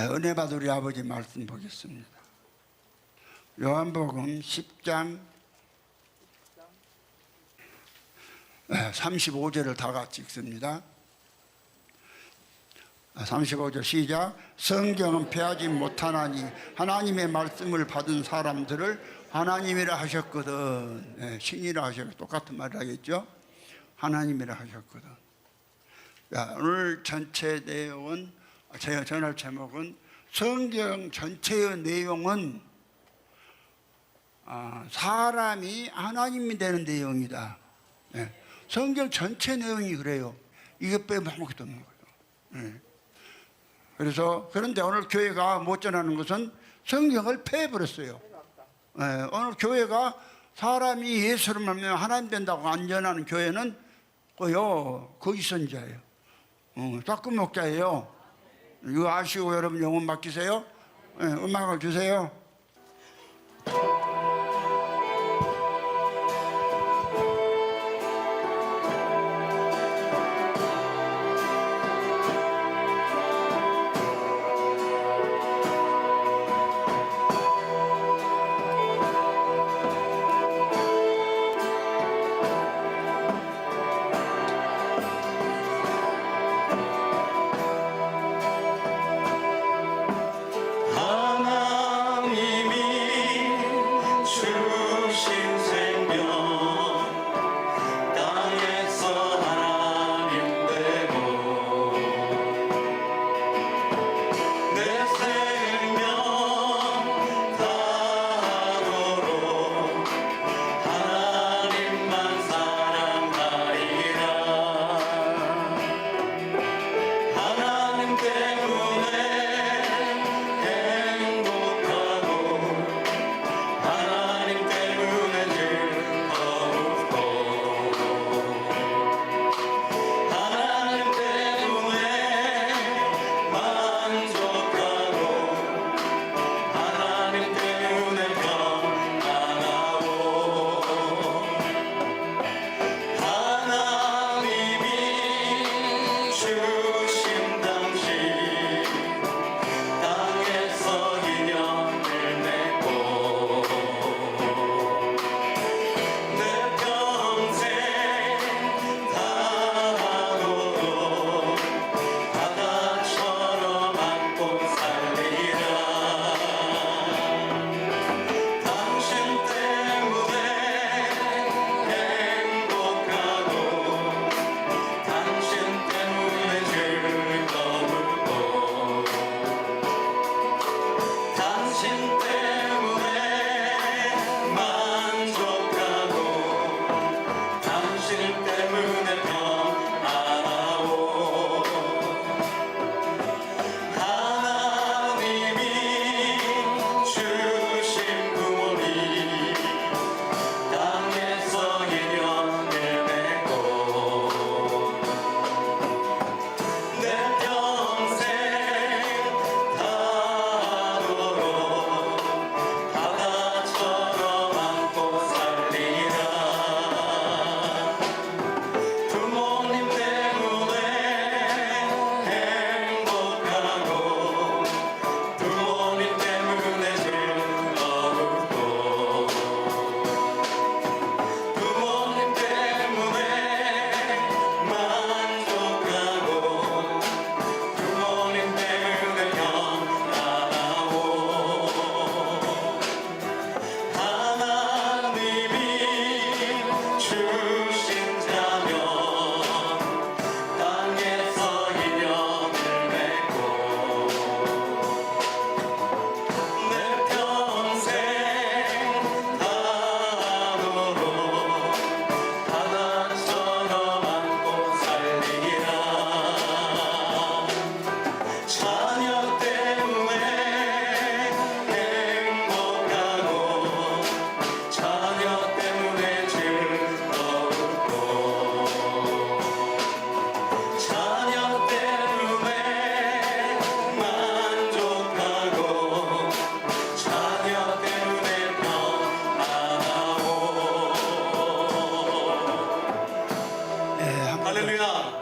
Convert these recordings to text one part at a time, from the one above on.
은혜 받은 우리 아버지 말씀 보겠습니다. 요한복음 10장 35절을 다 같이 읽습니다. 35절 시작. 성경은 패하지 못하나니 하나님의 말씀을 받은 사람들을 하나님이라 하셨거든. 신이라 하셨거든. 똑같은 말을 하겠죠. 하나님이라 하셨거든. 오늘 전체 내용은, 제가 전할 제목은 성경 전체의 내용은 사람이 하나님이 되는 내용이다. 성경 전체 내용이 그래요. 이것 빼면 아무것도 없는 거예요. 그래서 그런데 오늘 교회가 못 전하는 것은 성경을 패해버렸어요. 오늘 교회가 사람이 예수를 만나면 하나님 된다고 안 전하는 교회는 거기 선자예요. 닦은 목자예요. 이거 아시고 여러분 영혼 맡기세요. 음악을 주세요.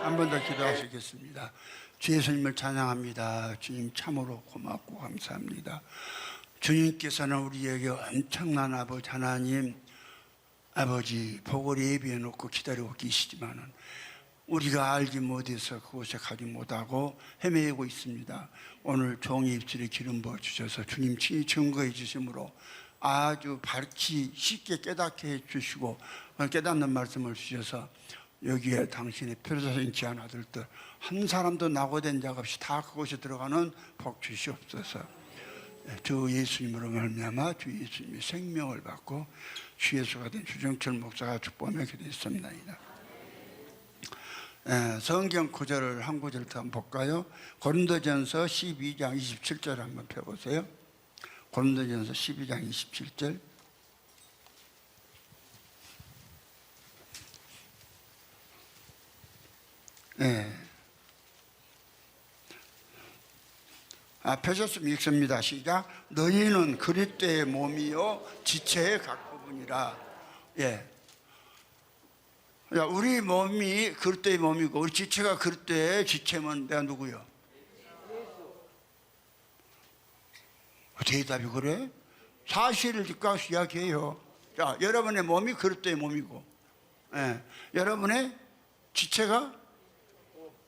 한 번 더 기도하시겠습니다. 주 예수님을 찬양합니다. 주님 참으로 고맙고 감사합니다. 주님께서는 우리에게 엄청난 아버지 하나님, 아버지 복을 예비해 놓고 기다리고 계시지만은 우리가 알지 못해서 그곳에 가지 못하고 헤매고 있습니다. 오늘 종이 입술에 기름 부어 주셔서 주님 친히 증거해 주심으로 아주 밝히 쉽게 깨닫게 해 주시고 깨닫는 말씀을 주셔서 여기에 당신의 표사신 귀한 아들들 한 사람도 낙오된 자 없이 다 그곳에 들어가는 복 주시옵소서. 주 예수님으로 말미암아 주 예수님의 생명을 받고 주 예수가 된 주정철 목사가 축복하며 기도했습니다. 성경 구절을 한 구절 더 한번 볼까요? 고린도전서 12장 27절 한번 펴보세요. 고린도전서 12장 27절. 펴셨으면 읽습니다. 시작. 너희는 그리스도의 몸이요 지체의 각 부분이라. 야, 우리 몸이 그리스도의 몸이고 우리 지체가 그리스도의 지체면 내가 누구요? 대답이 그래? 사실을 즉각 이야기해요. 자, 여러분의 몸이 그리스도의 몸이고, 여러분의 지체가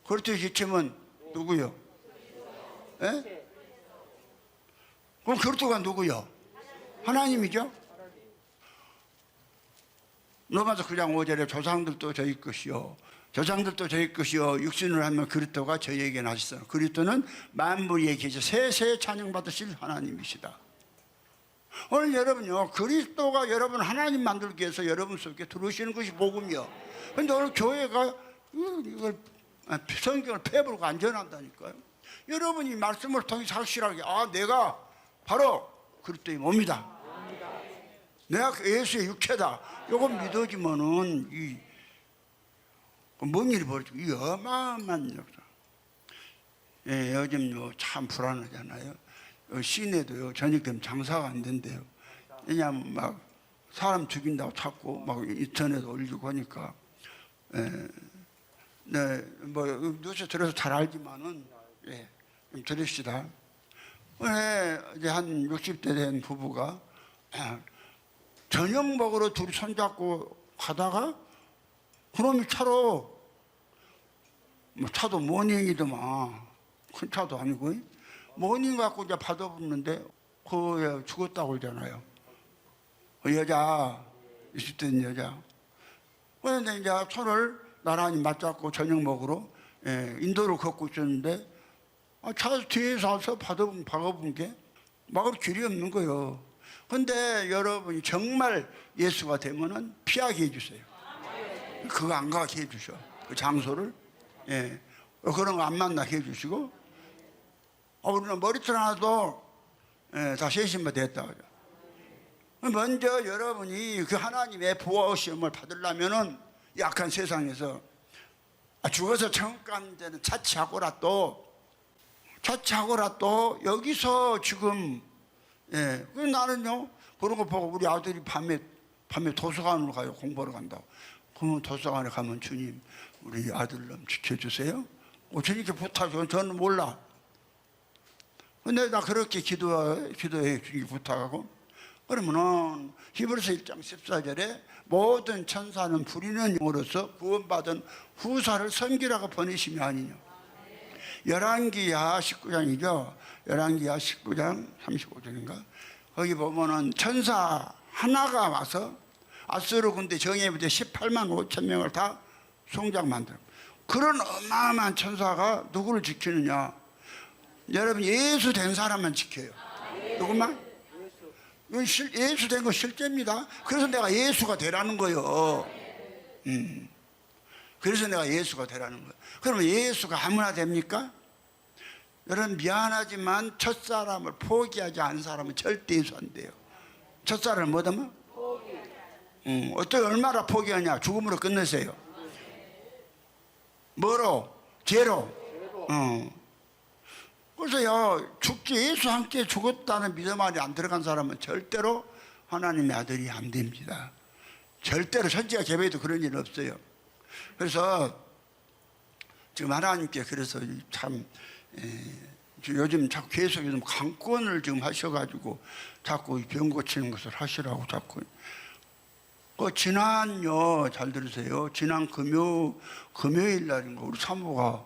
그리스도의 지체면 누구요? 그럼 그리스도가 누구요? 하나님이죠. 로마서 9장 5절에 조상들도 저희 것이요 조상들도 저희 것이요 육신을 하면 그리스도가 저희에게 나셨어요. 그리스도는 만물 위에 계셔 세세 찬양받으실 하나님이시다. 오늘 여러분요, 그리스도가 여러분 하나님 만들기 위해서 여러분 속에 들어오시는 것이 복음이요. 그런데 오늘 교회가 이걸 성경을 패버리고 안 전한다니까요. 여러분이 말씀을 통해서 확실하게 내가 바로 그리스도의 몸이다, 내가 예수의 육체다, 이거 믿어지면은 뭔 일이 벌어지고 이 어마어마한 역사. 요즘요 참 불안하잖아요. 시내도요 저녁 되면 장사가 안 된대요. 왜냐하면 막 사람 죽인다고 자꾸 막 인터넷에 올리고 하니까. 뭐 뉴스 들어서 잘 알지만은 좀 들읍시다. 이제 한 60대 된 부부가 저녁 먹으러 둘이 손잡고 가다가 그놈이 차로, 뭐 차도 모닝이더만, 큰 차도 아니고 모닝 갖고 이제 받아붙는데 그 죽었다고 그러잖아요. 그 여자, 20대 된 여자. 그런데 이제 손을 나란히 맞잡고 저녁 먹으러 인도를 걷고 있었는데 차 뒤에서 와서 박아본 게 막을 길이 없는 거예요. 근데 여러분이 정말 예수가 되면은 피하게 해주세요. 그거 안 가게 해주셔. 그 장소를. 그런 거 안 만나게 해주시고. 우리는 머리털 하나도 다 세심만 됐다. 먼저 여러분이 그 하나님의 보호시험을 받으려면은 약한 세상에서 죽어서 천국 가는 데는 차치하고라도 여기서 지금 나는요 그런 거 보고 우리 아들이 밤에 도서관으로 가요. 공부하러 간다고. 그러면 도서관에 가면 주님 우리 아들놈 지켜주세요. 주님께 부탁해요. 저는 몰라. 근데 나 그렇게 기도해 주님 부탁하고 그러면은 히브리서 1장 14절에 모든 천사는 부리는 영으로서 구원받은 후사를 섬기라고 보내심이 아니냐. 열왕기하 19장이죠. 열왕기하 19장 35절인가. 거기 보면은 천사 하나가 와서 아수르 군대 정예부대 18만 5천 명을 다 송장 만들어. 그런 어마어마한 천사가 누구를 지키느냐. 여러분 예수 된 사람만 지켜요. 누구만? 예수 된 거 실제입니다. 그래서 내가 예수가 되라는 거예요. 그래서 내가 예수가 되라는 거예요. 그러면 예수가 아무나 됩니까? 여러분 미안하지만 첫사람을 포기하지 않은 사람은 절대 예수 안 돼요. 첫사람을 뭐다면? 어떻게 얼마나 포기하냐. 죽음으로 끝내세요. 뭐로? 죄로. 그래서요 죽지 예수 함께 죽었다는 믿음 안에 안 들어간 사람은 절대로 하나님의 아들이 안 됩니다. 절대로 천지가 개벽에도 그런 일 없어요. 그래서 지금 하나님께 그래서 참 요즘 자꾸 계속 요즘 강권을 지금 하셔가지고 자꾸 병 고치는 것을 하시라고 자꾸. 지난요, 잘 들으세요. 지난 금요일 날인가 우리 사모가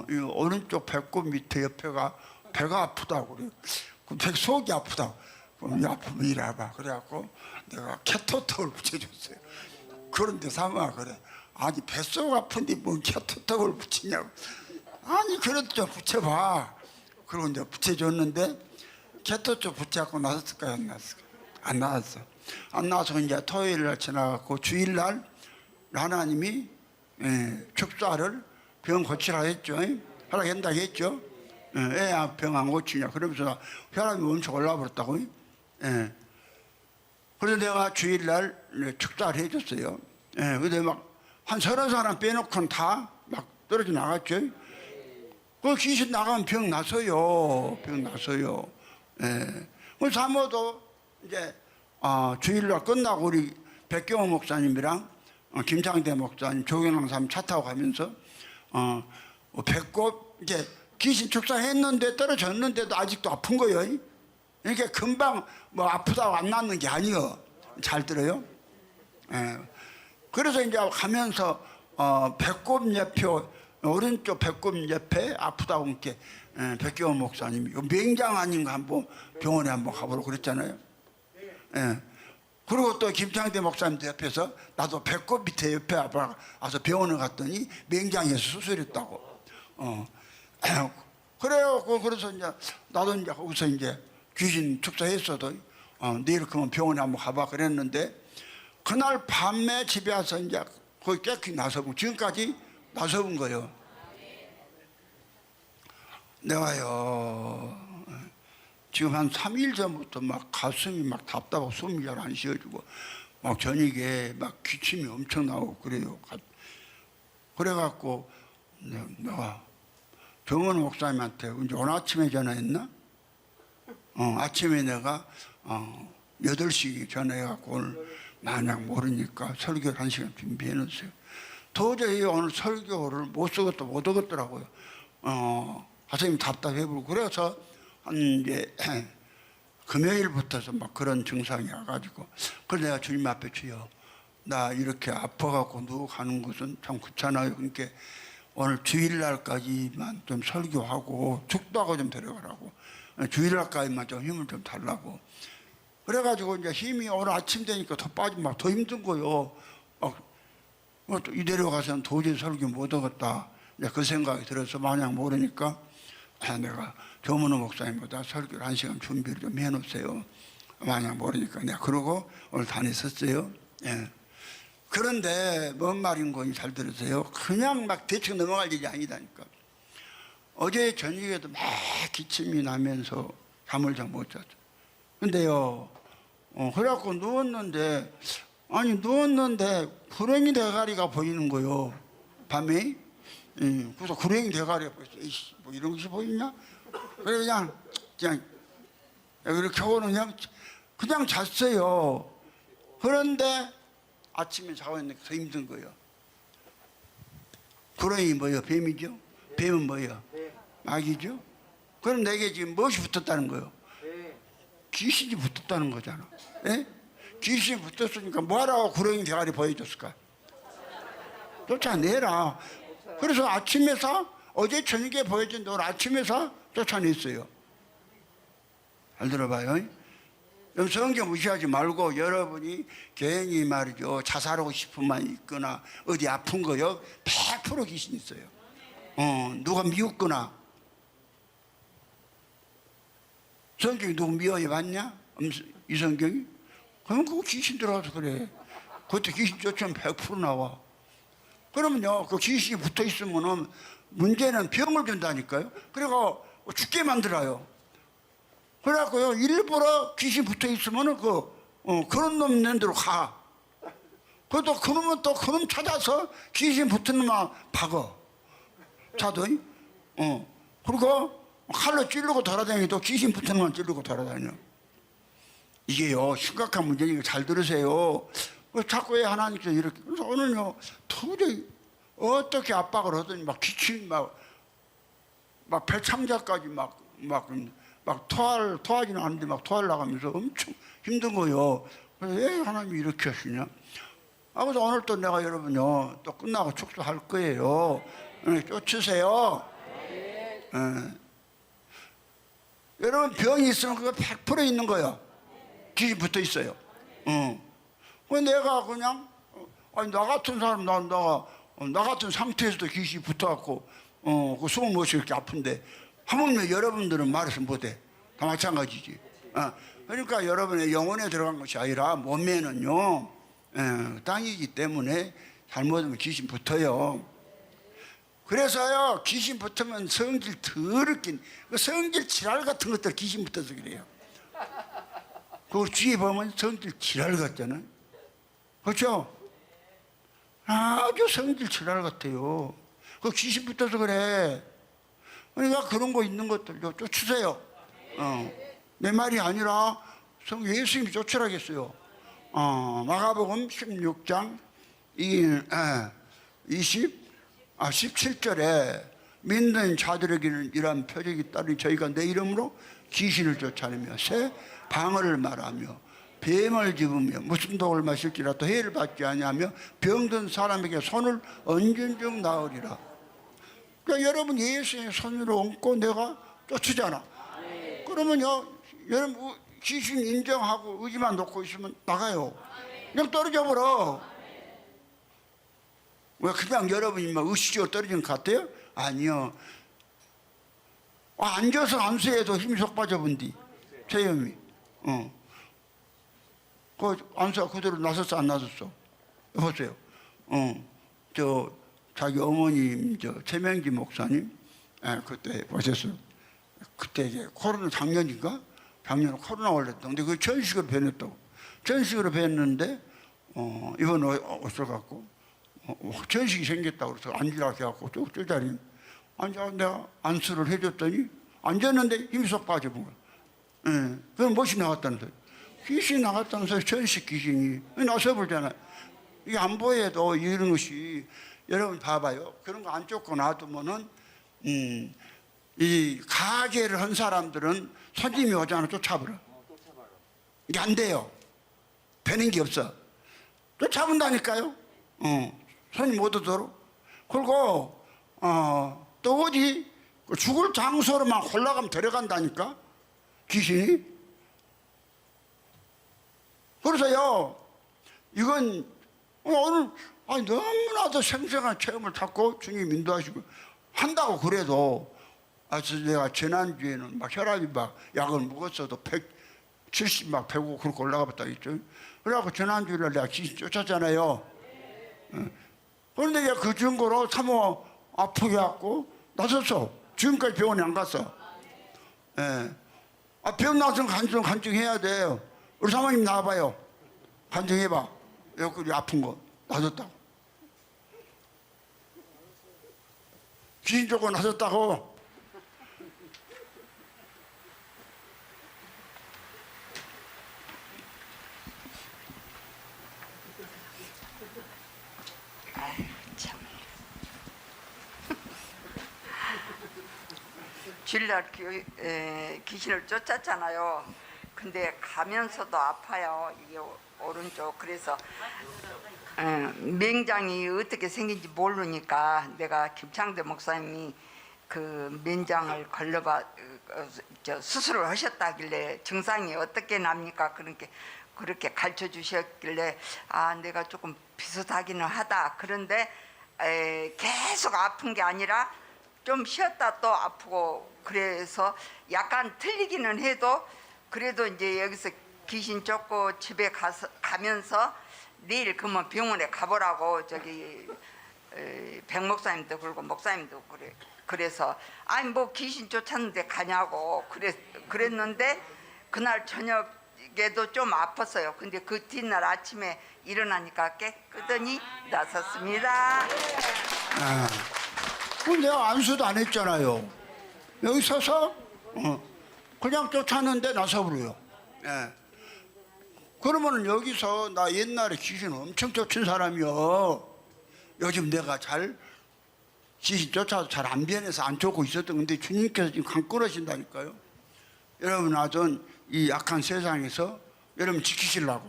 이 오른쪽 배꼽 밑에 옆에가 배가 아프다고 그래요. 속이 아프다고. 그럼 이 아프면 이리 와봐. 그래갖고 내가 캐토톡을 붙여줬어요. 그런데 사모가 그래. 아니 뱃속 아픈데 뭔 캐토톡을 붙이냐고. 아니 그래도 좀 붙여봐. 그리고 이제 붙여줬는데 캐토톡 붙여갖고 나섰을까요? 안 나왔을까요? 안 나왔어. 안 나와서 이제 토요일 날 지나갔고 주일 날 하나님이 축사를 병 고치라 했죠. 하라 한다고 했죠. 애 병 안 고치냐. 그러면서 혈압이 엄청 올라버렸다고. 그래서 내가 주일 날 축사를 해줬어요. 근데 막 한 30사람 빼놓고는 다 막 떨어져 나갔죠. 그 귀신 나가면 병 나서요. 병 나서요. 그 사모도 이제 주일날 끝나고 우리 백경호 목사님이랑 김창대 목사님, 조경랑 사람 차 타고 가면서 배꼽 이제 귀신 축사했는데 떨어졌는데도 아직도 아픈 거예요. 이렇게 금방 뭐 아프다고 안 낫는 게 아니요. 잘 들어요. 그래서 이제 가면서 배꼽 옆에 오른쪽 배꼽 옆에 아프다고 이렇게 백경호 목사님이 맹장 아닌가 한번 병원에 한번 가보라고 그랬잖아요. 그리고 또 김창대 목사님도 옆에서 나도 배꼽 밑에 옆에 와서 병원을 갔더니 맹장에서 수술했다고. 그래요. 그래서 이제 나도 이제 거기서 이제 귀신 축사했어도 내일 그러면 병원에 한번 가봐 그랬는데 그날 밤에 집에 와서 이제 거의 깨끗이 나서고 지금까지 나서본 거예요. 내가요. 지금 한 3일 전부터 막 가슴이 막 답답하고 숨이 잘 안 쉬어지고 막 저녁에 막 기침이 엄청 나오고 그래요. 그래갖고 내가 정원 목사님한테 이제 오늘 아침에 전화했나? 아침에 내가 8시 전화해갖고 오늘 만약 모르니까 설교를 1시간 준비해놨어요. 도저히 오늘 설교를 못 쓰겠다 못 하겠더라고요. 가슴이 답답해버리고 그래서 한 이제 금요일부터서 막 그런 증상이 와가지고 그래서 내가 주님 앞에 주여 나 이렇게 아파갖고 누워 가는 것은 참 그렇잖아요. 그러니까 오늘 주일날까지만 좀 설교하고 축도하고 좀 데려가라고 주일날까지만 좀 힘을 좀 달라고 그래가지고 이제 힘이 오늘 아침 되니까 더 빠지면 막 더 힘든 거요. 막 이대로 가서는 도저히 설교 못 하겠다. 이제 그 생각이 들어서 만약 모르니까 내가 조문호 목사님보다 설교를 1시간 준비를 좀 해놓으세요. 만약 모르니까 내가 그러고 오늘 다녔었어요. 그런데 뭔 말인 건지 잘 들으세요. 그냥 막 대충 넘어갈 일이 아니다니까. 어제 저녁에도 막 기침이 나면서 잠을 잘 못 잤죠. 근데요, 그래갖고 누웠는데 구렁이 대가리가 보이는 거요. 밤에. 그래서 구렁이 대가리가 보였어. 이씨, 뭐 이런 것이 보이냐? 그래 그냥 이렇게 하고는 그냥 잤어요. 그런데 아침에 자고 있는데 더 힘든 거예요. 구렁이 뭐예요? 뱀이죠? 뱀은 뭐예요? 악이죠? 그럼 내게 지금 무엇이 붙었다는 거예요? 귀신이 붙었다는 거잖아. 예? 귀신이 붙었으니까 뭐하라고 구렁이 대가리 보여줬을까? 쫓아내라. 그래서 아침에서 어제 저녁에 보여준 오늘 아침에서 쫓아냈어요. 잘 들어봐요. 성경 무시하지 말고 여러분이 괜히 말이죠 자살하고 싶은 마음이 있거나 어디 아픈 거요 100% 귀신 있어요. 누가 미웠거나 성경이 누구 미워해 봤냐? 이 성경이? 그럼 그거 귀신 들어가서 그래. 그것도 귀신 쫓으면 100% 나와. 그러면요 그 귀신이 붙어 있으면은 문제는 병을 준다니까요. 그리고 죽게 만들어요. 그래갖고요 일부러 귀신 붙어 있으면은 그런 놈 있는 데로 가. 그래도 그놈은 또 그놈 찾아서 귀신 붙은 놈만 박어. 자도. 그리고 칼로 찌르고 돌아다니도 귀신 붙은 놈만 찌르고 돌아다녀. 이게요 심각한 문제니까 잘 들으세요. 자꾸 왜 하나님께서 이렇게. 그래서 오늘요 도저히 어떻게 압박을 하더니 막 기침 막 배창자까지 막 토하지는 않는데 막 토할 나가면서 엄청 힘든 거요. 그래서 왜 하나님이 이렇게 하시냐? 그래서 오늘 또 내가 여러분요 또 끝나고 축도할 거예요. 쫓으세요. 여러분 병이 있으면 그거 100% 있는 거예요. 귀신 붙어 있어요. 내가 그냥 아니 나 같은 사람 나 같은 상태에서도 귀신이 붙어갖고 그 숨을 못 쉬게 아픈데 하물며 여러분들은 말해서 못해. 다 마찬가지지. 그러니까 여러분의 영혼에 들어간 것이 아니라 몸매는요 땅이기 때문에 잘못하면 귀신 붙어요. 그래서요 귀신 붙으면 성질 더럽긴 그 성질 지랄 같은 것들 귀신 붙어서 그래요. 그 주위에 보면 성질 지랄 같잖아요. 그렇죠? 아주 성질 지랄 같아요. 그 귀신 붙어서 그래. 그러니까 그런 거 있는 것들 쫓으세요. 내 말이 아니라 예수님이 쫓으라겠어요. 마가복음 16장 17절에 믿는 자들에게는 이러한 표적이 따르니 저희가 내 이름으로 귀신을 쫓아내며 새 방언을 말하며 뱀을 집으며 무슨 독을 마실지라도 해를 받지 아니하며 병든 사람에게 손을 얹은 즉 나으리라. 그러니까 여러분 예수의 손으로 얹고 내가 쫓으잖아. 그러면요 여러분 귀신 인정하고 의지만 놓고 있으면 나가요. 그냥 떨어져 버려. 왜 그냥 여러분이 막 의식적으로 떨어지는 것 같아요? 아니요. 앉아서 안수해도 힘이 쏙 빠져본디 체험이. 그 안수가 그대로 나섰어 안 나섰어? 보세요. 저 자기 어머님 최명기 목사님 그때 보셨어요. 그때 이제 코로나 작년에 코로나 걸렸던데 그 전식으로 변했다고. 전식으로 변했는데 이번 오셔갖고 전식이 생겼다고 그래서 앉으라고 해갖고 쭉 자리 앉아 내가 안수를 해줬더니 앉았는데 힘이 쏙 빠져본 거야. 그럼 못이 나갔다는 소리. 귀신이 나갔다는 소리. 전식 귀신이 나서버리잖아요. 이게 안 보여도 이런 것이 여러분 봐봐요. 그런 거 안 쫓고 놔두면은 이 가게를 한 사람들은 손님이 오잖아 쫓아버려. 이게 안 돼요. 되는 게 없어. 쫓아본다니까요. 손님 못 오도록. 그리고 또 어디 죽을 장소로만 올라가면 데려간다니까 귀신이. 그래서요 이건 오늘 너무나도 생생한 체험을 찾고 주님 인도하시고 한다고 그래도 내가 지난주에는 막 혈압이 막 약을 먹었어도 170 막 105 그렇게 올라가봤다 했죠. 그래갖고 지난주에 내가 귀신 쫓았잖아요. 그런데 이제 그 증거로 사모 아프게 갖고 나섰어. 지금까지 병원에 안 갔어. 병 나서는 간증해야 돼요. 우리 사모님 나와봐요. 간증해봐. 여기 아픈 거 나섰다고. 귀신 쫓고 나섰다고. 주일날 귀신을 쫓았잖아요. 근데 가면서도 아파요. 이게 오른쪽. 그래서 맹장이 어떻게 생긴지 모르니까 내가 김창대 목사님이 그 맹장을 수술을 하셨다길래 증상이 어떻게 납니까? 그렇게 가르쳐 주셨길래 내가 조금 비슷하기는 하다. 그런데 계속 아픈 게 아니라 좀 쉬었다 또 아프고 그래서 약간 틀리기는 해도 그래도 이제 여기서 귀신 쫓고 집에 가면서 내일 그러면 병원에 가보라고 백 목사님도 그러고 목사님도 그래서 뭐 귀신 쫓았는데 가냐고 그랬는데 그날 저녁에도 좀 아팠어요. 근데 그 뒷날 아침에 일어나니까 깨끗하니 나섰습니다. 내가 안수도 안 했잖아요. 여기 서서 그냥 쫓았는데 나서버려요. 그러면 여기서 나 옛날에 귀신 엄청 쫓은 사람이요. 요즘 내가 잘 귀신 쫓아도 잘 안 변해서 안 쫓고 있었던 건데 주님께서 지금 강 끊으신다니까요. 여러분 아전 이 약한 세상에서 여러분 지키시려고.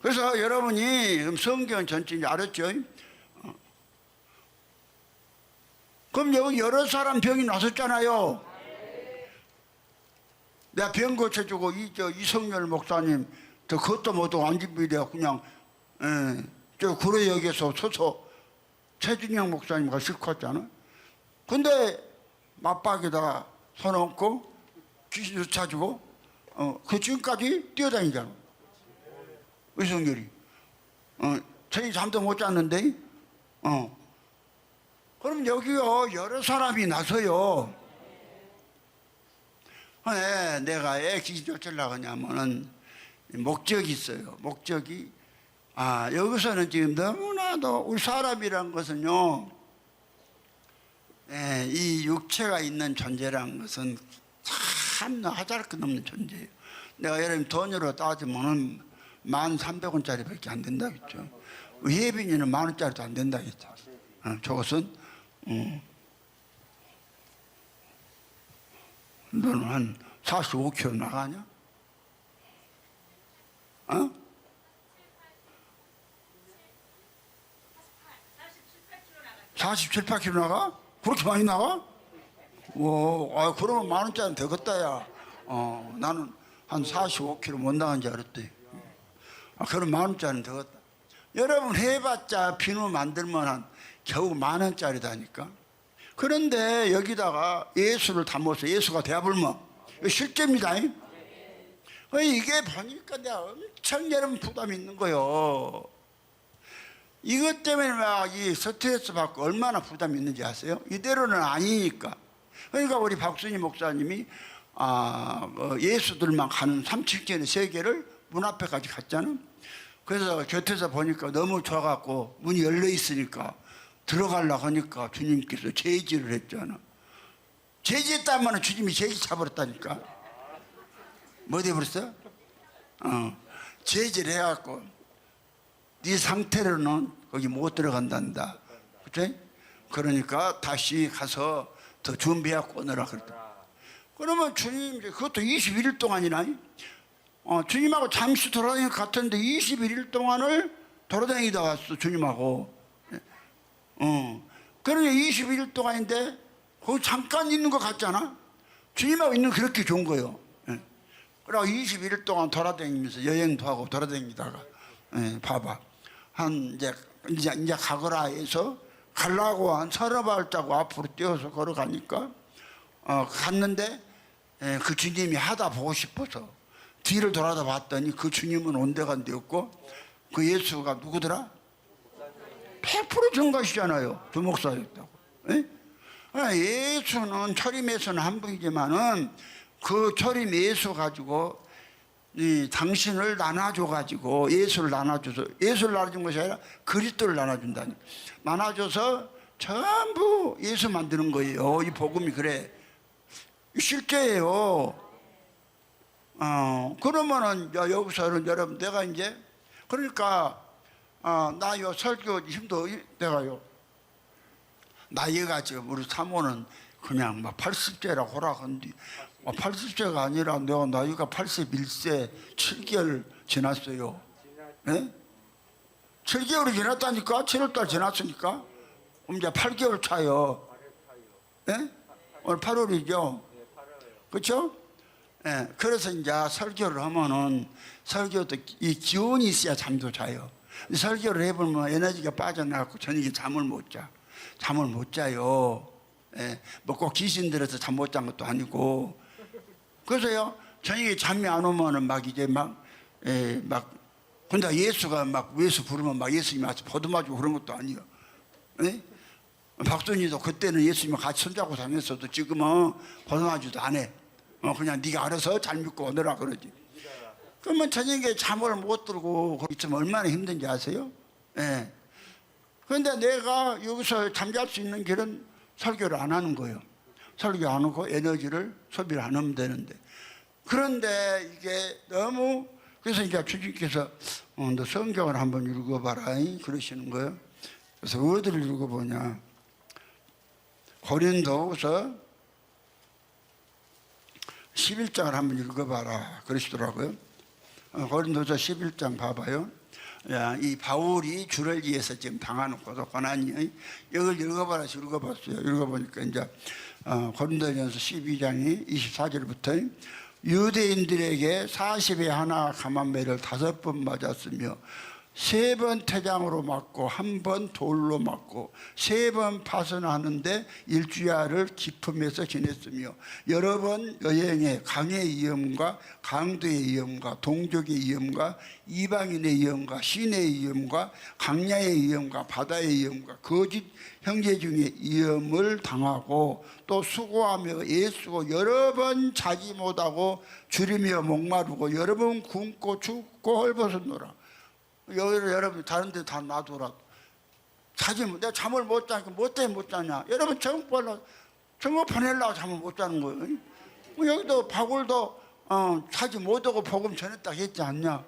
그래서 여러분이 성경 전체 알았죠? 그럼 여기 여러 사람 병이 나섰잖아요. 내가 병 고쳐주고 이성열 목사님 저 그것도 모두 안진비대가 그냥 저 구로역에서 서서 최준영 목사님과 싣고 왔잖아. 근데 맞박에다가 손 얹고 귀신 쫓아주고 그 지금까지 뛰어다니잖아. 이성열이 저희 잠도 못 잤는데 그럼 여기요 여러 사람이 나서요. 내가 애 귀신 쫓으려고 하냐면은 목적이 있어요. 목적이 여기서는 지금 너무나도 우리 사람이란 것은요 이 육체가 있는 존재란 것은 참 하잘 것 없는 존재예요. 내가 여러분 돈으로 따지면은 1,300원짜리밖에 안 된다 했죠. 예빈이는 10,000원짜리도 안 된다 했죠. 저것은 너는 한 45kg 나가냐? 47, 8kg 나가? 그렇게 많이 나가? 그러면 10,000원짜리는 되겠다, 야. 나는 한 45kg 못 나간 줄 알았대. 그럼 10,000원짜리는 되겠다. 여러분 해봤자 비누 만들면 한 겨우 10,000원짜리다니까. 그런데 여기다가 예수를 담아서 예수가 되어불면 이거 실제입니다. 이게 보니까 내가 엄청 여러분 부담이 있는 거요. 이것 때문에 막 이 스트레스 받고 얼마나 부담이 있는지 아세요? 이대로는 아니니까. 그러니까 우리 박순희 목사님이 예수들만 가는 3층짜리 세계를 문 앞에까지 갔잖아. 그래서 곁에서 보니까 너무 좋아갖고 문이 열려 있으니까 들어가려고 하니까 주님께서 제지를 했잖아. 제지했다면 주님이 제지 차버렸다니까. 뭐 돼버렸어? 제지를 해갖고 네 상태로는 거기 못 들어간단다. 그치? 그러니까 다시 가서 더 준비하고 오너라 그랬다. 그러면 주님 그것도 21일 동안이나 주님하고 잠시 돌아다닌 것 같은데 21일 동안을 돌아다니다 왔어 주님하고. 그러니까 21일 동안인데 거기 잠깐 있는 것 같잖아. 주님하고 있는 그렇게 좋은 거예요. 그러고 21일 동안 돌아다니면서 여행도 하고 돌아다니다가 봐봐 한 이제 가거라 해서 가려고 한 30발자국 앞으로 뛰어서 걸어가니까 갔는데 그 주님이 하다 보고 싶어서 뒤를 돌아다 봤더니 그 주님은 온데간데 없고 그 예수가 누구더라? 100% 정가시잖아요. 두 목사였다고. 예수는 초림에서는 한 분이지만은 그 초림 예수 가지고 당신을 나눠줘 가지고 예수를 나눠줘서 예수를 나눠준 것이 아니라 그리스도를 나눠준다니. 나눠줘서 전부 예수 만드는 거예요. 이 복음이 그래. 실제예요. 그러면은 여기서는 여러분 내가 이제 그러니까 나 요 설교 힘도 내가요 나이가 지금 우리 사모는 그냥 막 80세라고 호락한디 80세가 아니라 내가 나이가 81세 7개월 지났어요. 네? 7개월이 지났다니까. 7월달 지났으니까 이제 8개월 차요. 네? 오늘 8월이죠. 그렇죠? 네. 그래서 이제 설교를 하면은 설교도 이 기운이 있어야 잠도 자요. 설교를 해보면 에너지가 빠져나가고 저녁에 잠을 못 자. 잠을 못 자요. 예, 뭐 꼭 귀신 들어서 잠 못 잔 것도 아니고. 그래서요, 저녁에 잠이 안 오면은 막 이제 근데 예수가 막 예수 부르면 막 예수님이 와서 보듬어주고 그런 것도 아니에요. 예? 박순이도 그때는 예수님과 같이 손잡고 다녔어도 지금은 보듬어주도 안 해. 그냥 네가 알아서 잘 믿고 오너라 그러지. 그러면 저녁에 잠을 못 들고 있으면 얼마나 힘든지 아세요? 예. 그런데 내가 여기서 잠잘 수 있는 길은 설교를 안 하는 거예요. 설교 안 하고 에너지를 소비를 안 하면 되는데. 그런데 이게 너무 그래서 이제 주님께서 너 성경을 한번 읽어봐라 그러시는 거예요. 그래서 어디를 읽어보냐. 고린도후서 11장을 한번 읽어봐라 그러시더라고요. 고린도서 11장 봐봐요. 야, 이 바울이 주를 위해서 지금 당하는 고난이 이걸 읽어봐라. 읽어봤어요. 읽어보니까 이제 고린도전서 12장이 24절부터 유대인들에게 40에 하나 감한매를 5번 맞았으며 3번 태장으로 맞고 1번 돌로 맞고 3번 파선하는데 일주야를 기품에서 지냈으며 여러 번 여행에 강의 위험과 강도의 위험과 동족의 위험과 이방인의 위험과 신의 위험과 강야의 위험과 바다의 위험과 거짓 형제 중에 위험을 당하고 또 수고하며 애쓰고 여러 번 자지 못하고 줄이며 목마르고 여러 번 굶고 춥고 헐벗었노라. 여러분 다른 데 다 놔둬라. 내가 잠을 못 자니까 뭐 때문에 못 자냐. 여러분 정오 보내려고 잠을 못 자는 거예요. 여기도 바울도 자지 못하고 복음 전했다 했지 않냐.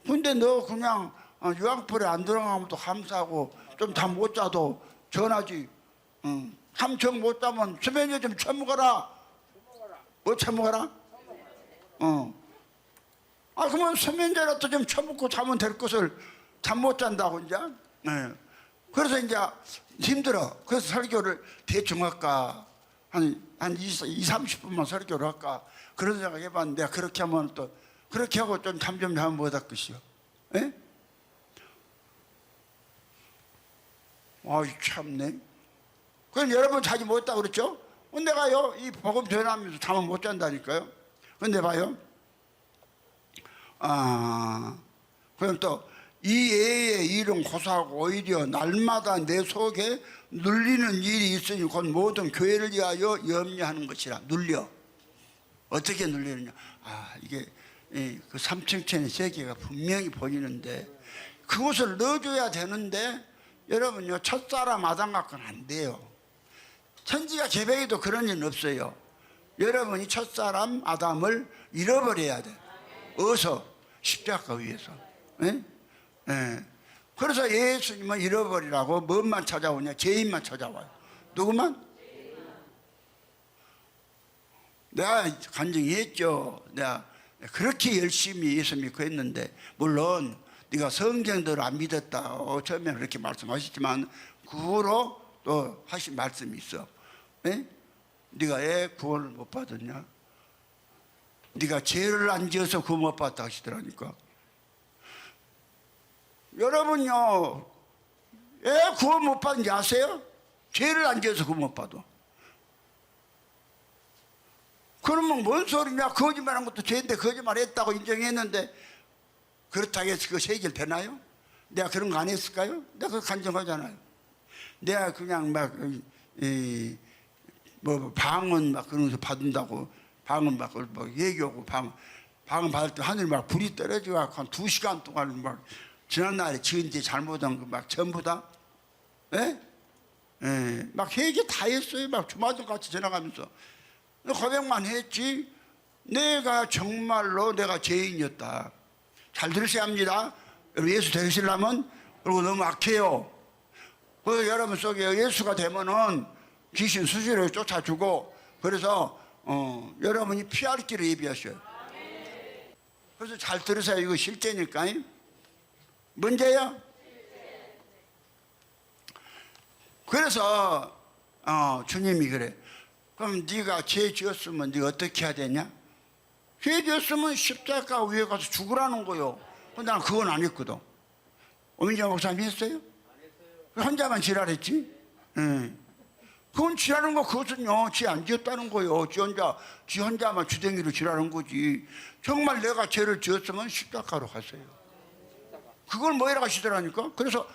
근데 너 그냥 유황불에 안 들어가면 또 감사하고 좀 잠 못 자도 전하지. 함정 못 자면 수면제 좀 처먹어라. 뭐 처먹어라? 그러면 수면제라도 좀 처먹고 자면 될 것을 잠 못 잔다고 이제. 네. 그래서 이제 힘들어. 그래서 설교를 대충 할까 한 30분만 설교를 할까 그런 생각 해봤는데 그렇게 하면 또 그렇게 하고 좀 잠 좀 자면 뭐다 것이요. 예? 참네. 그럼 여러분 자지 못했다고 그랬죠? 내가요 이 복음 전하면서 잠을 못 잔다니까요. 근데 봐요. 그럼 또 이 애의 일은 고사하고 오히려 날마다 내 속에 눌리는 일이 있으니 곧 모든 교회를 위하여 염려하는 것이라. 눌려. 어떻게 눌리느냐. 이게 그 삼층천의 세계가 분명히 보이는데 그것을 넣어줘야 되는데 여러분요 첫사람 아담 갖고는 안 돼요. 천지가 개벽에도 그런 일은 없어요. 여러분이 첫사람 아담을 잃어버려야 돼. 어디서? 십자가 위에서. 네? 네. 그래서 예수님은 잃어버리라고 뭔만 찾아오냐? 죄인만 찾아와요. 누구만? 내가 간증히 했죠. 내가 그렇게 열심히 예수 믿고 했는데 물론 네가 성경대로 안 믿었다 처음에 그렇게 말씀하셨지만 그 후로 또 하신 말씀이 있어. 네? 네가 왜 구원을 못 받았냐? 네가 죄를 안 지어서 구원 못 받았다 하시더라니까. 여러분요 왜 구원 못 받는지 아세요? 죄를 안 지어서 구원 못 받아. 그러면 뭔 소리냐? 거짓말한 것도 죄인데 거짓말했다고 인정했는데 그렇다고 해서 그것이 해결되나요? 내가 그런 거 안 했을까요? 내가 그거 간증하잖아요. 내가 그냥 방언 막 그런 거 받는다고 방언 막 얘기하고 방언 받을 때 하늘 막 불이 떨어지고 한 2시간 동안 막 지난날에 지은 데 잘못한 거 막 전부 다 막 회개 다 했어요. 막 주마등 같이 지나가면서 고백만 했지. 내가 정말로 내가 죄인이었다. 잘 들으셔야 합니다. 예수 되시려면. 그리고 너무 악해요. 그래서 여러분 속에 예수가 되면은 귀신 수시로 쫓아주고 그래서 여러분이 피할 길을 예비하셔요. 그래서 잘 들으세요. 이거 실제니까. 문제야? 그래서 주님이 그래. 그럼 네가 죄 지었으면 네가 어떻게 해야 되냐? 죄 지었으면 십자가 위에 가서 죽으라는 거요. 근데 난 그건 안 했거든. 오민정 목사님 했어요? 혼자만 지랄했지? 그건 지랄한 거 그것은요 지 안 지었다는 거요. 지 혼자만 주댕이로 지랄한 거지. 정말 내가 죄를 지었으면 십자가로 갔어요. 그걸 뭐해라 하시더라니까. 그래서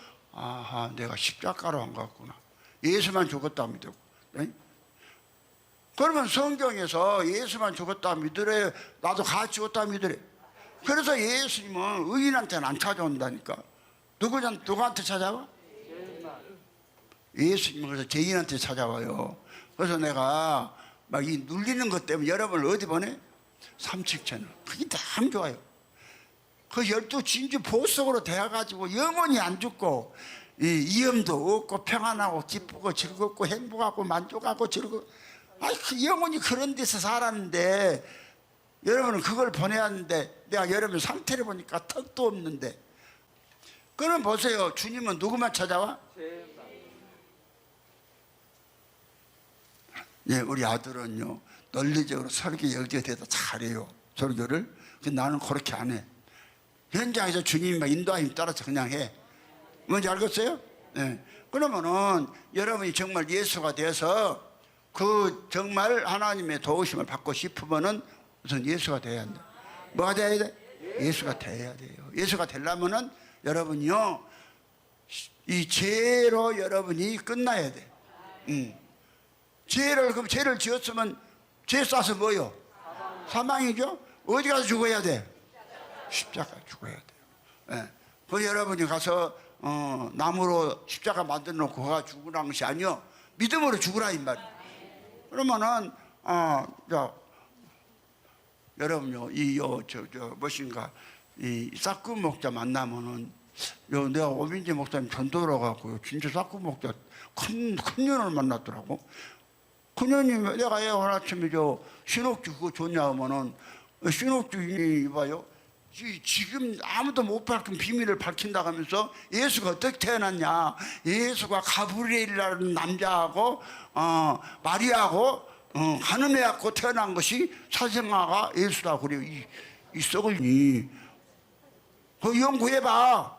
내가 십자가로 안 갔구나. 예수만 죽었다 믿고. 그러면 성경에서 예수만 죽었다 믿으래. 나도 같이 죽었다 믿으래. 그래서 예수님은 의인한테는 안 찾아온다니까. 누구한테 찾아와? 예수님은 그래서 죄인한테 찾아와요. 그래서 내가 막 이 눌리는 것 때문에 여러분을 어디 보내? 삼층천을. 그게 참 좋아요. 그 12 진주 보석으로 되어가지고 영원히 안 죽고 이 위험도 없고 평안하고 기쁘고 즐겁고 행복하고 만족하고 즐겁고 그 영혼이 그런 데서 살았는데 여러분은 그걸 보내야 하는데 내가 여러분 상태를 보니까 턱도 없는데 그럼 보세요. 주님은 누구만 찾아와? 예, 우리 아들은요 논리적으로 설교 여기에 대해서 잘해요. 설교를. 근데 나는 그렇게 안 해. 현장에서 주님이 인도하심 따라서 그냥 해. 뭔지 알겠어요? 예. 그러면은 여러분이 정말 예수가 돼서 그 정말 하나님의 도우심을 받고 싶으면은 우선 예수가 돼야 한다. 뭐가 돼야 돼? 예수가 돼야 돼요. 예수가 되려면은 여러분이요 이 죄로 여러분이 끝나야 돼. 그럼 죄를 지었으면 죄 싸서 뭐요? 사망이죠. 어디 가서 죽어야 돼? 십자가 죽어야 돼요. 예. 그 여러분이 가서 나무로 십자가 만들어 놓고 그가 죽으라는 것이 아니요 믿음으로 죽으라 이 말이에요. 그러면은 여러분요 무엇인가 이 사쿠 목자 만나면은 내가 오민재 목사님 전도로 갖고요 진짜 사쿠 목자 큰 년을 만났더라고. 그 년이 내가 오늘 아침에 신옥주 그거 좋냐 하면은 신옥주인이 봐요. 지금 아무도 못 밝힌 비밀을 밝힌다고 하면서 예수가 어떻게 태어났냐. 예수가 가브리엘이라는 남자하고 마리아하고 가늠해갖고 태어난 것이 사생아가 예수라고 그래요. 이 썩을니 그 연구해봐.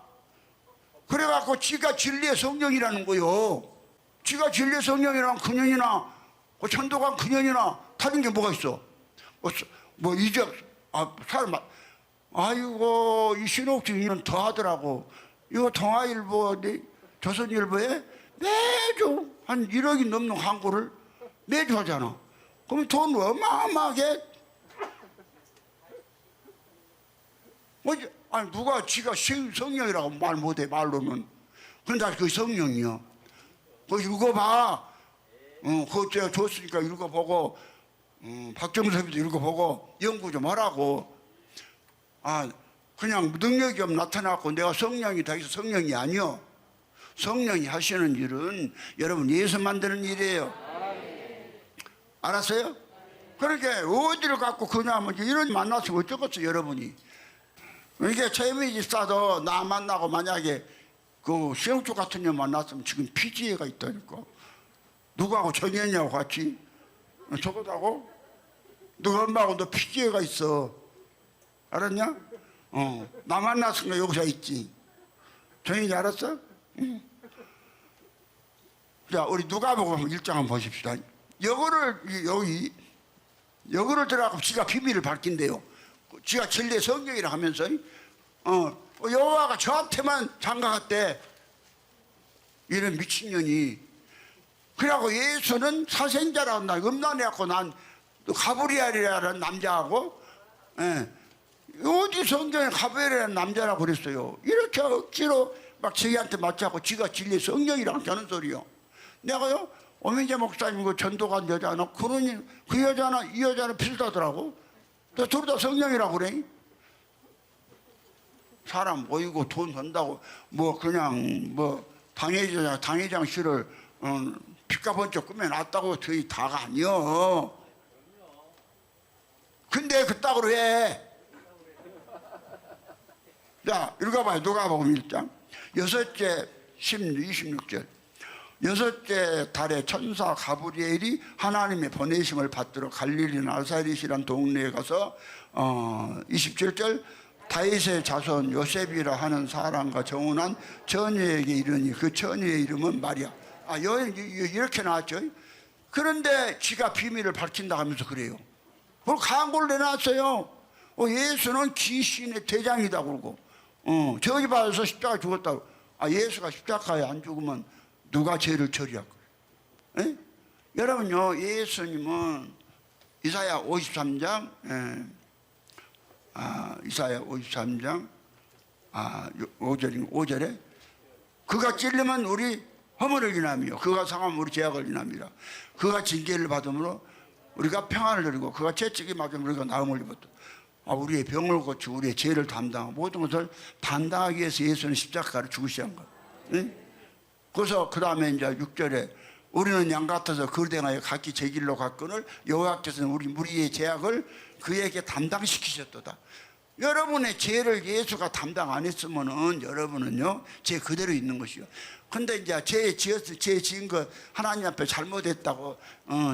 그래갖고 지가 진리의 성령이라는 거요. 지가 진리의 성령이랑 그년이나 천도관 그년이나 다른 게 뭐가 있어. 이제 사람 아이고 이 신옥주의는 더 하더라고. 이거 동아일보 조선일보에 매주 한 1억이 넘는 광고를 매주 하잖아. 그럼 돈 어마어마하게 아니 누가 지가 성령이라고 말 못해 말로는. 근데 그 성령이요. 그거 읽어봐. 그거 제가 줬으니까 읽어보고 박정섭이도 읽어보고 연구 좀 하라고. 그냥 능력이 없 나타나고 내가 성령이 다 해서 성령이 아니요. 성령이 하시는 일은 여러분 예수 만드는 일이에요. 알았어요? 그러니까 어디를 갖고 그냐면 이런 만났으면 어쩌겠어 여러분이. 이게 최민희 집사도 나 만나고 만약에 그 시영주 같은 년 만났으면 지금 피지애가 있다니까. 누구하고 전이했냐고 같이 저거다고? 너 엄마하고 너 피지애가 있어. 알았냐? 나 만났으니까 여기서 있지. 정인이 알았어? 응. 자, 우리 누가복음 1장 한번 보십시다. 여거를 들어가고 지가 비밀을 밝힌대요. 지가 진리의 성경이라 하면서 여호와가 저한테만 장가갔대. 이런 미친년이. 그래갖고 예수는 사생자라고 나 음란해갖고 난 가브리엘이라는 남자하고 어디 성경에 가브리엘이라는 남자라고 그랬어요. 이렇게 억지로 막 자기한테 맞춰갖고 지가 진리의 성경이라고 하는 소리요. 내가요 오민재 목사님 그 전도관 여자는 그 여자는 이 여자는 비슷하더라고. 둘 다 성령이라고 그래. 사람 모이고 돈 번다고 그냥 당회장실을 빚값 번쩍 꾸며놨다고 저희 다가 아니여. 근데 그따구로 해. 자, 읽어봐요. 누가복음 1장 6째 26절. 6째 달에 천사 가브리엘이 하나님의 보내심을 받들어 갈릴리 나사렛이란 동네에 가서 27절 다윗의 자손 요셉이라 하는 사람과 정혼한 처녀에게 이르니 그 처녀의 이름은 마리아. 이렇게 나왔죠. 그런데 지가 비밀을 밝힌다 하면서 그래요. 그걸 광고를 내놨어요. 예수는 귀신의 대장이다 그러고 저기 봐서 십자가 죽었다고. 예수가 십자가에 안 죽으면 누가 죄를 처리할 거예요? 여러분요 예수님은 이사야 53장 이사야 53장 5절에 그가 찔리면 우리 허물을 인하며 그가 상하면 우리 죄악을 인함이라. 그가 징계를 받음으로 우리가 평안을 누리고 그가 채찍이 맞으면 우리가 나음을 입었다. 우리의 병을 고치고 우리의 죄를 담당하고 모든 것을 담당하기 위해서 예수는 십자가를 죽으셔야 한 것. 그래서 그 다음에 이제 6절에 우리는 양 같아서 거대하여 각기 제 길로 갔거늘 여호와께서는 우리 무리의 죄악을 그에게 담당시키셨도다. 여러분의 죄를 예수가 담당 안 했으면은 여러분은요 죄 그대로 있는 것이요. 근데 이제 죄 지은 거 하나님 앞에 잘못했다고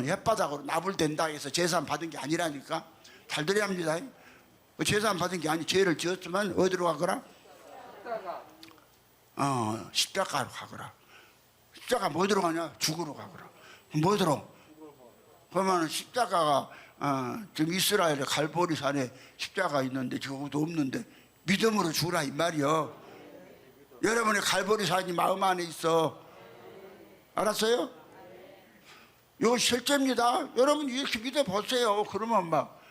햇바닥으로 나불댄다 해서 제산 받은 게 아니라니까. 잘 들어야 합니다. 제산 받은 게 아니 죄를 지었으면 어디로 가거라? 십자가로 가거라. 십자가 뭐 들어가냐? 죽으러 가거라. 뭐 들어? 그러면 십자가가 지금 이스라엘의 갈보리 산에 십자가 있는데 저것도 없는데 믿음으로 죽으라 이 말이요. 여러분의 갈보리 산이 마음 안에 있어. 알았어요? 이거 실제입니다. 여러분 이렇게 믿어 보세요. 그러면 막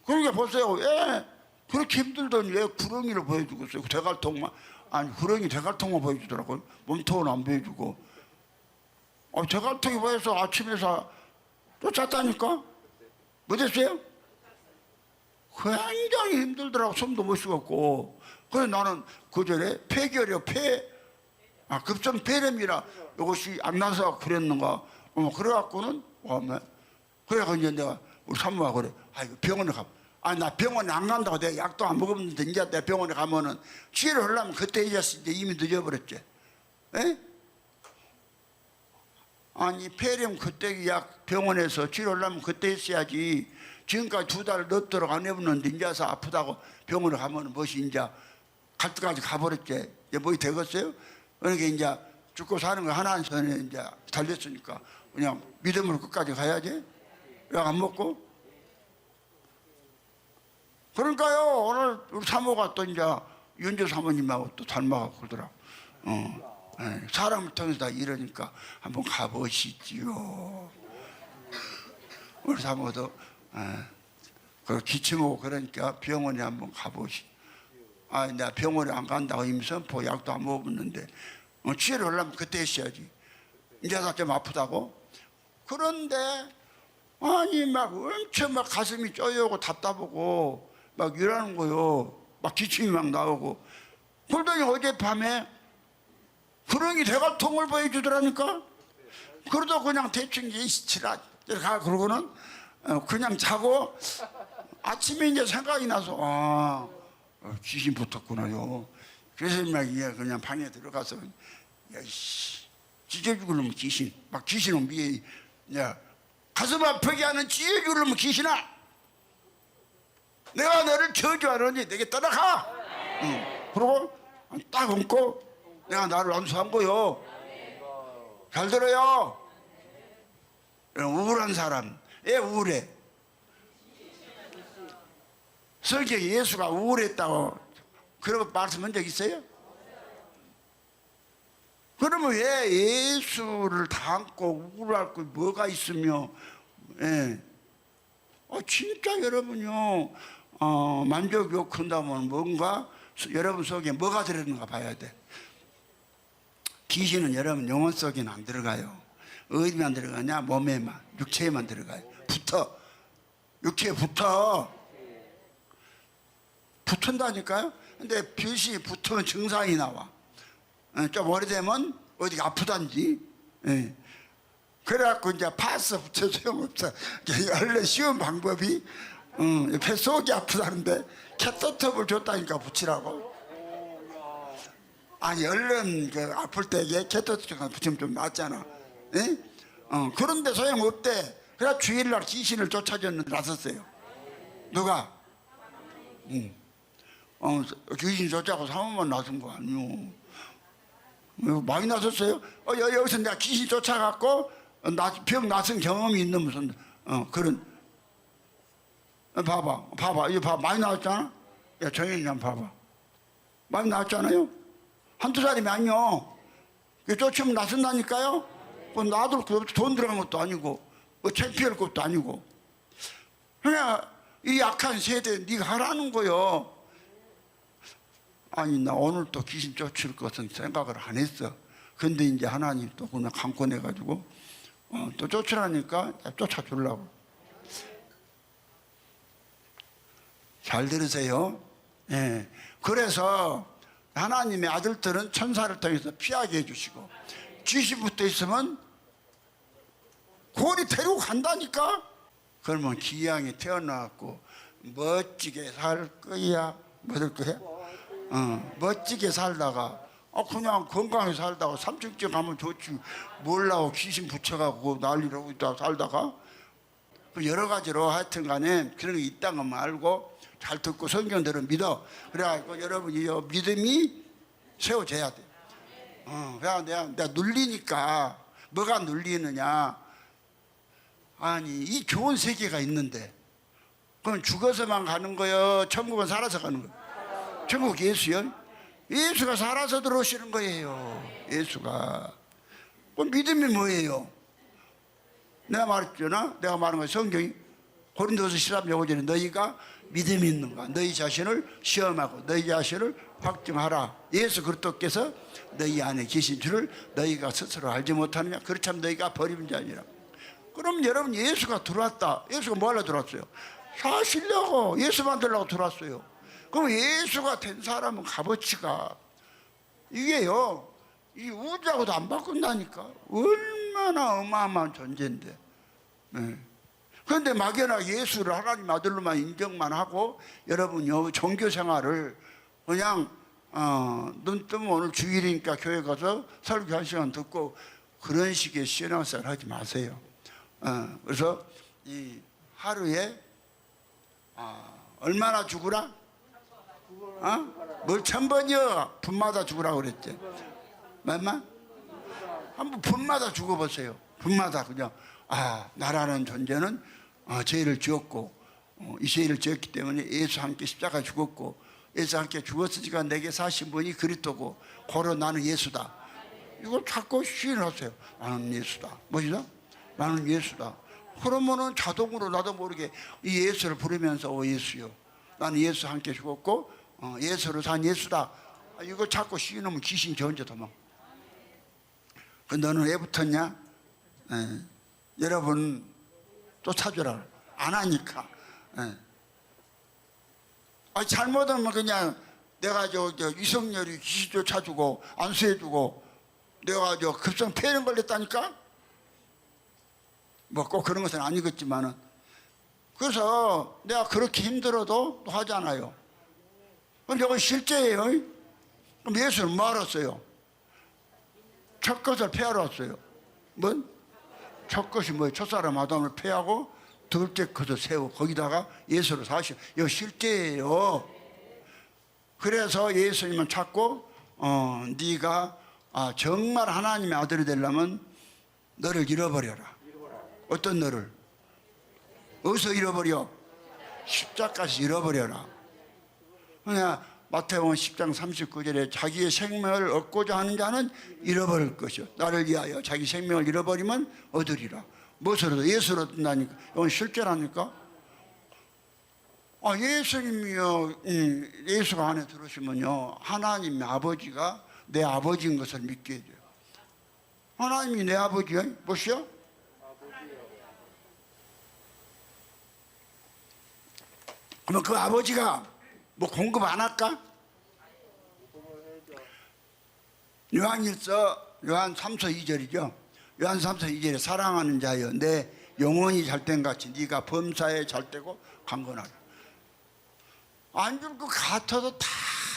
그러니까 보세요. 예, 그렇게 힘들더니 왜 구렁이를 보여주고 있어요? 대갈통만. 아니 구렁이 대갈통만 보여주더라고요. 몸통은 안 보여주고. 대갈통이 보여서 아침에서 쫓았다니까? 못했어요? 굉장히 힘들더라고. 숨도 못 쉬었고. 그래서 나는 그 전에 폐결이요. 급성 폐렴이라 이것이 안 나서 그랬는가. 그래갖고는 그래서 이제 내가 우리 사모가 그래. 병원에 가. 나 병원에 안 간다고 내가 약도 안 먹었는데 이제 내 병원에 가면은 치료를 하려면 그때 이제 이미 늦어버렸지. 에? 아니 폐렴 그때 약 병원에서 치료를 하려면 그때 했어야지. 지금까지 2달 넘도록 안 해봤는데 이제서 아프다고 병원에 가면은 무엇이 이제 갈 때까지 가버렸지. 이제 뭐이 되겠어요? 그러니까 이제 죽고 사는 거 하나 전에 이제 달렸으니까 그냥 믿음으로 끝까지 가야지. 약 안 먹고. 그러니까요 오늘 우리 사모가 또 이제 윤주 사모님하고 또 닮아가고 그러더라. 사람을 통해서 다 이러니까 한번 가보시지요. 우리 사모도 그 기침하고 그러니까 병원에 한번 가보시. 내가 병원에 안 간다고 이미 선포 약도 안 먹었는데 치료를 하려면 그때 했어야지. 이제서 좀 아프다고. 그런데 아니 막 엄청 막 가슴이 쪼여오고 답답하고 막 이러는 거요. 막 기침이 막 나오고. 그러더니 어젯밤에 구렁이 대갈통을 보여주더라니까. 그러다 그냥 대충 이치라 가 그러고는 그냥 자고 아침에 이제 생각이 나서 귀신 붙었구나요. 그래서 막 그냥 방에 들어가서 야이씨 찢어 죽으려면 귀신 막 귀신은 위에 가슴 아프게 하는 찢어 죽으려면 귀신아 내가 너를 저주하느니 내게 떠나가. 그러고 딱 얹고 내가 나를 안수한 거요. 잘 들어요. 우울한 사람 왜 우울해? 성경에 예수가 우울했다고 그런 말씀한 적 있어요? 그러면 왜 예수를 다 안고 우울할 거 뭐가 있으며 진짜 여러분요 만족이 큰다면 뭔가 여러분 속에 뭐가 들어있는가 봐야 돼. 귀신은 여러분 영혼 속에는 안 들어가요. 어디만 들어가냐? 몸에만 육체에만 들어가요. 육체에 붙은다니까요. 근데 빛이 붙으면 증상이 나와. 좀 오래되면 어디가 아프단지. 그래갖고 이제 파스 붙여 소용없어. 원래 쉬운 방법이 배 속이 아프다는데 캐터톱을 줬다니까 붙이라고. 아니 얼른 그 아플 때에 캐터톱 붙이면 좀 낫잖아. 그런데 소용없대. 그래서 주일날 귀신을 쫓아줬는데 나섰어요. 누가? 귀신 쫓아가고 사모만 나선 거 아니요. 많이 나섰어요. 여기서 내가 귀신 쫓아갔고 병 나선 경험이 있는 무슨 그런. 봐봐 이거 봐 많이 나왔잖아. 야 정현이 한번 봐봐. 많이 나왔잖아요. 한두 살이면 아니요. 쫓으면 나선다니까요. 놔둘 것도 없고 돈 들어간 것도 아니고 창피할 것도 아니고. 그냥 이 약한 세대 네가 하라는 거요. 아니 나 오늘 또 귀신 쫓을 것은 생각을 안 했어. 근데 이제 하나님 또 그냥 강권해가지고 또 쫓으라니까 쫓아주려고. 잘 들으세요. 그래서 하나님의 아들들은 천사를 통해서 피하게 해주시고 귀신 붙어 있으면 고리 데리고 간다니까. 그러면 기양이 태어나갖고 멋지게 살 거야. 뭐될 거야? 멋지게 살다가 그냥 건강하게 살다가 삼층째 가면 좋지. 뭘라고 귀신 붙여갖고 난리로 있다 살다가 여러 가지로 하여튼 간에 그런 게 있다는 것만 알고 잘 듣고 성경대로 믿어. 그래가지고 여러분이 믿음이 세워져야 돼. 그냥 내가 눌리니까 뭐가 눌리느냐. 아니 이 좋은 세계가 있는데 그럼 죽어서만 가는 거요? 천국은 살아서 가는 거예요? 천국 예수요? 예수가 살아서 들어오시는 거예요. 예수가. 그럼 믿음이 뭐예요? 내가 말했잖아. 내가 말한 건 성경이 고린도서 13장 5절에 너희가 믿음이 있는가? 너희 자신을 시험하고 너희 자신을 확증하라. 예수 그리스도께서 너희 안에 계신 줄을 너희가 스스로 알지 못하느냐? 그렇다면 너희가 버리는 자니라. 그럼 여러분 예수가 들어왔다. 예수가 뭐 하려고 들어왔어요? 사시려고 예수 만들려고 들어왔어요. 그럼 예수가 된 사람은 값어치가 이게요. 이 우주하고도 안 바꾼다니까. 얼마나 어마어마한 존재인데. 네. 그런데 막연하게 예수를 하나님 아들로만 인정만 하고 여러분요 종교 생활을 그냥 눈 뜨면 오늘 주일이니까 교회 가서 설교 한 시간 듣고 그런 식의 신앙생활 하지 마세요. 그래서 이 하루에 얼마나 죽으라? 뭘 1000번이요? 분마다 죽으라고 그랬지. 맞나? 한번 분마다 죽어보세요. 분마다 그냥 나라는 존재는 죄를 지었고 이 죄를 지었기 때문에 예수 함께 십자가 죽었고 예수 함께 죽었으니까 내게 사신 분이 그리스도고 고로 나는 예수다. 이걸 자꾸 시인하세요. 나는 예수다. 뭐시다? 나는 예수다. 그러면은 자동으로 나도 모르게 이 예수를 부르면서 예수요. 나는 예수 함께 죽었고 예수로 산 예수다. 이거 자꾸 시인하면 귀신 저 혼자 도망. 그 너는 왜 붙었냐? 여러분 또 찾으라. 안 하니까. 잘못하면 그냥 내가 저 이성열이 귀신 쫓아주고 안수해주고 내가 저 급성 폐렴 걸렸다니까? 뭐 꼭 그런 것은 아니겠지만은 그래서 내가 그렇게 힘들어도 또 하잖아요. 그럼 저건 실제예요. 그럼 예수는 뭐 하러 왔어요? 첫 것을 폐하러 왔어요. 뭔? 첫 것이 뭐예요? 첫사람 아담을 폐하고 둘째 것을 세우고 거기다가 예수를 사시오. 이거 실제예요. 그래서 예수님은 찾고 네가 정말 하나님의 아들이 되려면 너를 잃어버려라. 어떤 너를? 어디서 잃어버려? 십자가에서 잃어버려라. 그냥 마태복음 10장 39절에 자기의 생명을 얻고자 하는 자는 잃어버릴 것이요. 나를 위하여 자기 생명을 잃어버리면 얻으리라. 무엇을 얻어? 예수를 얻는다니까. 이건 실제라니까. 예수님이요, 예수가 안에 들어오시면요, 하나님의 아버지가 내 아버지인 것을 믿게 해줘요. 하나님이 내 아버지요? 무엇이요? 그러면 그 아버지가 뭐 공급 안 할까? 요한일서 요한 3서 2절이죠. 요한 3서 2절에 사랑하는 자여 내 영혼이 잘된 같이 네가 범사에 잘되고 강건하라. 안 줄 것 같아도 다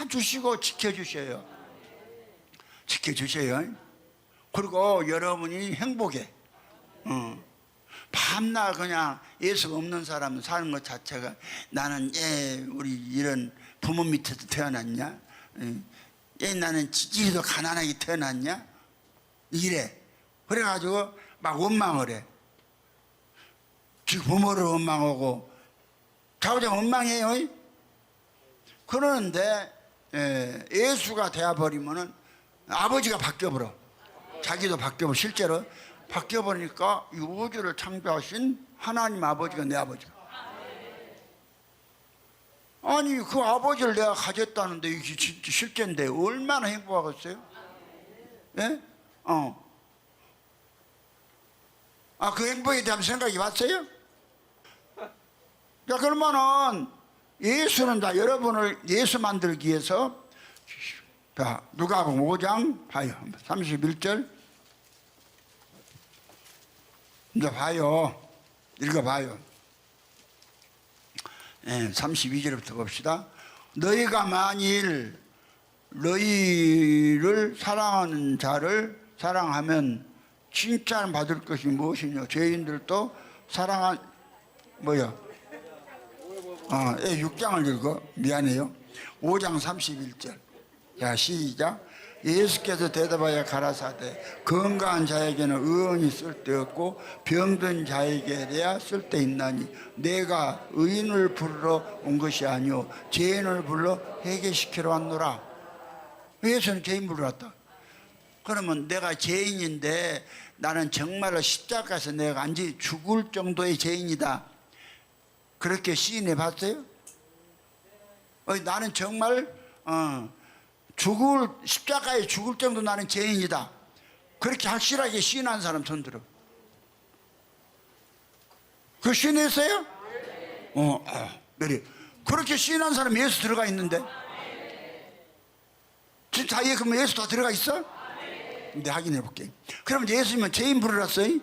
주시고 지켜주셔요. 지켜주셔요. 그리고 여러분이 행복해. 밤낮 그냥 예수가 없는 사람은 사는 것 자체가 나는 우리 이런 부모 밑에서 태어났냐? 나는 지지리도 가난하게 태어났냐? 이래. 그래가지고 막 원망을 해. 지금 부모를 원망하고 자우장 원망해요. 그러는데 예수가 되어버리면은 아버지가 바뀌어버려. 자기도 바뀌어버려. 실제로 바뀌어버리니까 이 우주를 창조하신 하나님 아버지가 내 아버지가. 아니 그 아버지를 내가 가졌다는데 이게 진짜 실제인데 얼마나 행복하겠어요? 예? 그 행복에 대한 생각이 왔어요? 자, 그러면은 예수는 다 여러분을 예수 만들기 위해서 자, 누가복음 5장 봐요. 31절. 이제 봐요. 읽어봐요. 32절부터 봅시다. 너희가 만일 너희를 사랑하는 자를 사랑하면 칭찬 받을 것이 무엇이냐? 죄인들도 사랑한 뭐야? 6장을 읽어. 미안해요. 5장 31절. 자, 시작. 예수께서 대답하여 가라사대 건강한 자에게는 의원이 쓸데없고 병든 자에게야 쓸데있나니 내가 의인을 부르러 온 것이 아니오 죄인을 불러 회개시키러 왔노라. 예수는 죄인 부르러 왔다. 그러면 내가 죄인인데 나는 정말로 십자가에서 내가 완전히 죽을 정도의 죄인이다. 그렇게 시인해 봤어요? 나는 정말 십자가에 죽을 정도 나는 죄인이다. 그렇게 확실하게 시인한 사람 손 들어. 그 시인했어요? 그래. 그렇게 시인한 사람 예수 들어가 있는데? 진짜 그러면 예수 다 들어가 있어? 근데 확인해 볼게. 그럼 예수님은 죄인 부르렀어요?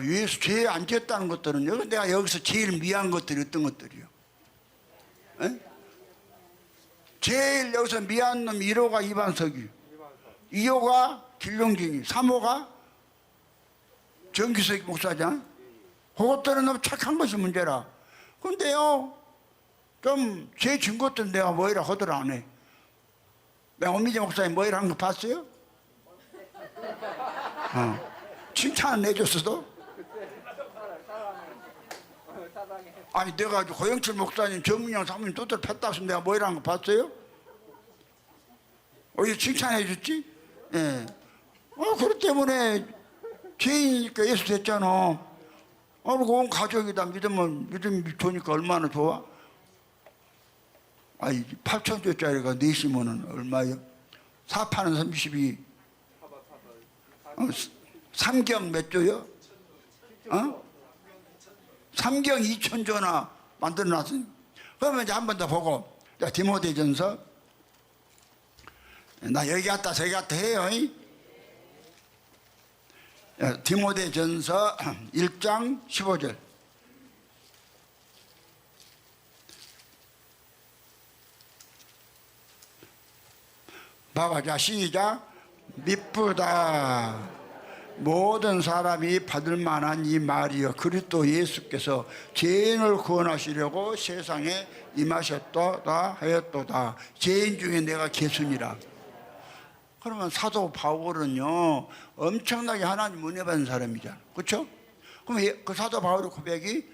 예수 죄 안 지었다는 것들은요. 내가 여기서 제일 미안 것들이 어떤 것들이요? 제일 여기서 미안 놈 1호가 이반석이, 2호가 길용진이, 3호가 정규석 목사잖아. 그것들은 너무 착한 것이 문제라. 근데요, 좀 죄 진 것들 내가 뭐이라 하더라 안 해. 내가 엄미재 목사님 뭐이라 한 거 봤어요? 칭찬은 해줬어도? 아니 내가 고영철 목사님, 정문영 사모님 또들 팼다 해서 내가 뭐이라 한 거 봤어요? 왜 칭찬해 줬지? 예. 그렇기 때문에 죄인이니까 예수 됐잖아. 온 가족이다 믿음이 좋으니까 얼마나 좋아? 8,000조짜리가 내시면은 얼마요? 4파는 32. 3경 몇 조요? 3경 2,000조나 만들어 놨어요. 그러면 이제 한 번 더 보고, 자, 디모데전서. 나 여기 갔다 저기 갔다 해요. 디모데전서 1장 15절. 봐봐, 자, 시작. 미쁘다. 모든 사람이 받을 만한 이 말이여 그리스도 예수께서 죄인을 구원하시려고 세상에 임하셨도다 하였도다. 죄인 중에 내가 개순이라. 그러면 사도 바울은요 엄청나게 하나님 은혜 받은 사람이잖아. 그렇죠? 그럼 그 사도 바울의 고백이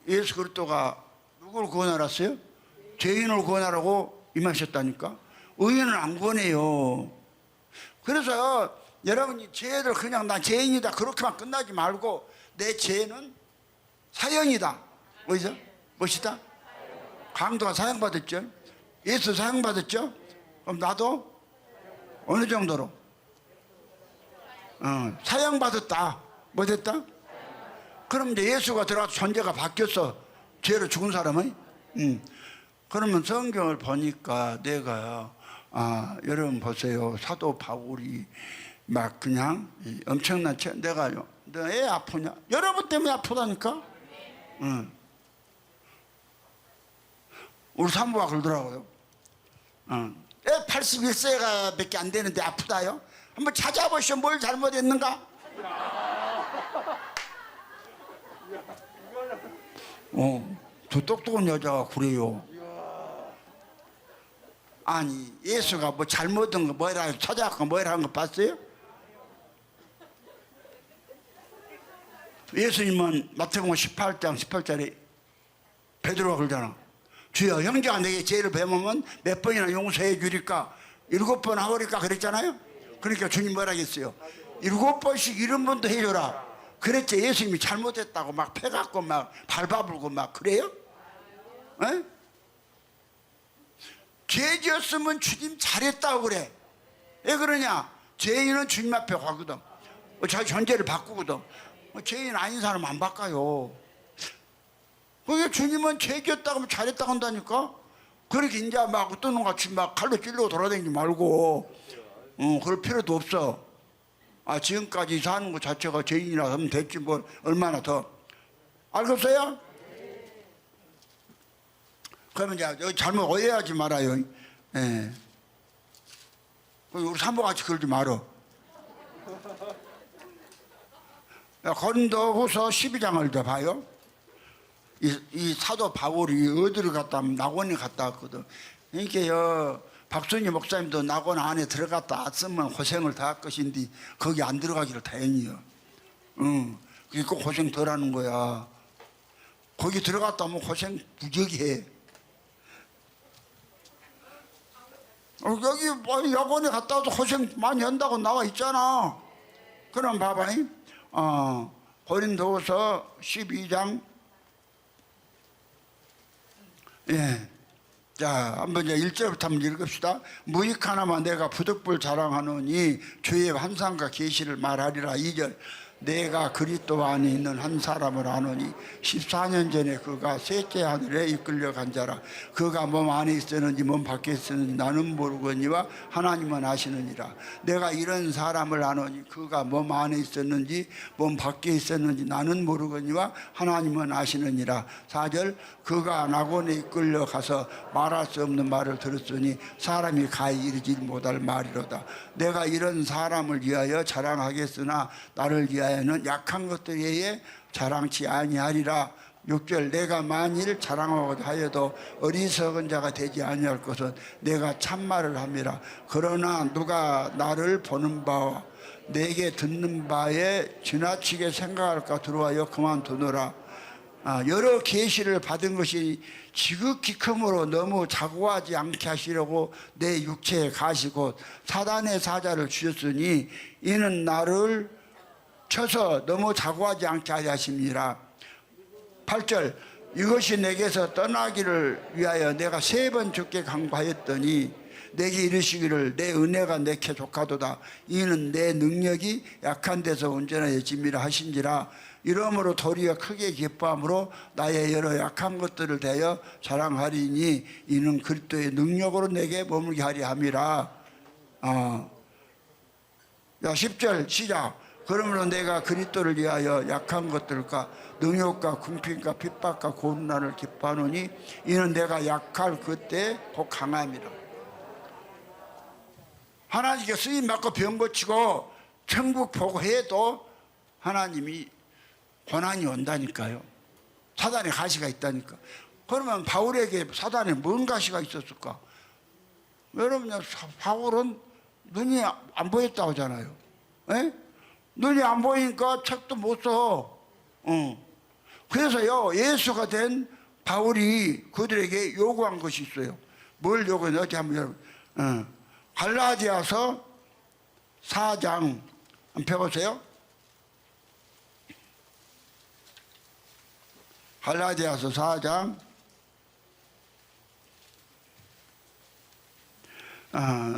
예수 그리스도가 누구를 구원하랬어요? 죄인을 구원하라고 임하셨다니까. 의인은 안 구원해요. 그래서 여러분이 죄를 그냥 나 죄인이다 그렇게만 끝나지 말고 내 죄는 사형이다. 어디서? 멋이다? 강도가 사형받았죠? 예수 사형받았죠? 그럼 나도 어느 정도로? 사형받았다. 뭐 됐다? 그럼 이제 예수가 들어가서 존재가 바뀌었어. 죄로 죽은 사람은? 그러면 성경을 보니까 내가 여러분 보세요. 사도 바울이 막 그냥 엄청난 내가요. 너 애 아프냐? 여러분 때문에 아프다니까? 우리 사모가 그러더라고요. 애 81세가 밖에 안 되는데 아프다요? 한번 찾아보시오. 뭘 잘못했는가? 저 똑똑한 여자가 그래요. 아니 예수가 뭐 잘못한 거 뭐라 찾아갖고 뭐라 한 거 봤어요? 예수님은 마태복음 18장 18절에 베드로가 그러잖아. 주여 형제가 내게 죄를 범하면 몇 번이나 용서해 주리까? 7번 하오리까 그랬잖아요. 그러니까 주님 뭐라 했어요? 7번씩 70번도 해줘라. 그랬지. 예수님이 잘못했다고 막 패갖고 막 밟아불고 막 그래요? 에? 죄 지었으면 주님 잘했다고 그래. 왜 그러냐? 죄인은 주님 앞에 가거든. 자기 존재를 바꾸거든. 죄인 아닌 사람 안 바꿔요. 그게 주님은 죄 지었다고 하면 잘했다고 한다니까. 그렇게 이제 막 뜨는 같이 막 칼로 찔러 돌아다니지 말고, 그럴 필요도 없어. 지금까지 사는 것 자체가 죄인이라 하면 됐지 뭘 얼마나 더. 알겠어요? 그러면 이제 여기 잘못 오해하지 말아요. 예. 우리 사모같이 그러지 말어. 고린도후서 12장을 더 봐요. 이 사도 바울이 어디를 갔다 하면 낙원에 갔다 왔거든. 그러니까요, 박순희 목사님도 낙원 안에 들어갔다 왔으면 고생을 다 할 것인데 거기 안 들어가기를 다행이요. 그게 꼭 고생 덜 하는 거야. 거기 들어갔다 오면 고생 무지하게 해. 여기 뭐 약원에 갔다 와도 고생 많이 한다고 나와 있잖아. 그럼 봐봐잉. 고린도후서 12장. 예. 자, 한번 이제 1절부터 한번 읽읍시다. 무익하나마 내가 부득불 자랑하노니 주의 환상과 계시를 말하리라. 2절. 내가 그리스도 안에 있는 한 사람을 아노니 14년 전에 그가 셋째 하늘에 이끌려 간 자라. 그가 몸 안에 있었는지 몸 밖에 있었는지 나는 모르거니와 하나님은 아시느니라. 내가 이런 사람을 아노니 그가 몸 안에 있었는지 몸 밖에 있었는지 나는 모르거니와 하나님은 아시느니라. 4절. 그가 낙원에 이끌려 가서 말할 수 없는 말을 들었으니 사람이 가히 이르지 못할 말이로다. 내가 이런 사람을 위하여 자랑하겠으나 나를 위하여는 약한 것들 외에 자랑치 아니하리라. 6절. 내가 만일 자랑하고자 하여도 어리석은 자가 되지 아니할 것은 내가 참말을 함이라. 그러나 누가 나를 보는 바와 내게 듣는 바에 지나치게 생각할까 두려워하여 그만두노라. 여러 계시를 받은 것이 지극히 크므로 너무 자고하지 않게 하시려고 내 육체에 가시고 사단의 사자를 주셨으니 이는 나를 쳐서 너무 자고하지 않게 하려 하심이라. 8절. 이것이 내게서 떠나기를 위하여 내가 3번 주께 간구하였더니 내게 이르시기를 내 은혜가 내게 족하도다. 이는 내 능력이 약한 데서 온전하여 짐이라 하신지라. 이러므로 도리어 크게 기뻐함으로 나의 여러 약한 것들을 대하여 자랑하리니 이는 그리스도의 능력으로 내게 머물게 하리 함이라. 10절 시작. 그러므로 내가 그리스도를 위하여 약한 것들과 능욕과 궁핍과 핍박과 고난을 기뻐하노니 이는 내가 약할 그때 곧 강함이라. 하나님께 쓰임 받고 병 고치고 천국 보고 해도 하나님이 고난이 온다니까요. 사단의 가시가 있다니까. 그러면 바울에게 사단에 뭔 가시가 있었을까? 여러분, 바울은 눈이 안 보였다고 하잖아요. 에? 눈이 안 보이니까 책도 못 써. 그래서요, 예수가 된 바울이 그들에게 요구한 것이 있어요. 뭘 요구했나? 어디 한번 여러분. 갈라디아서 4장 한번 펴보세요. 갈라디아서 4장.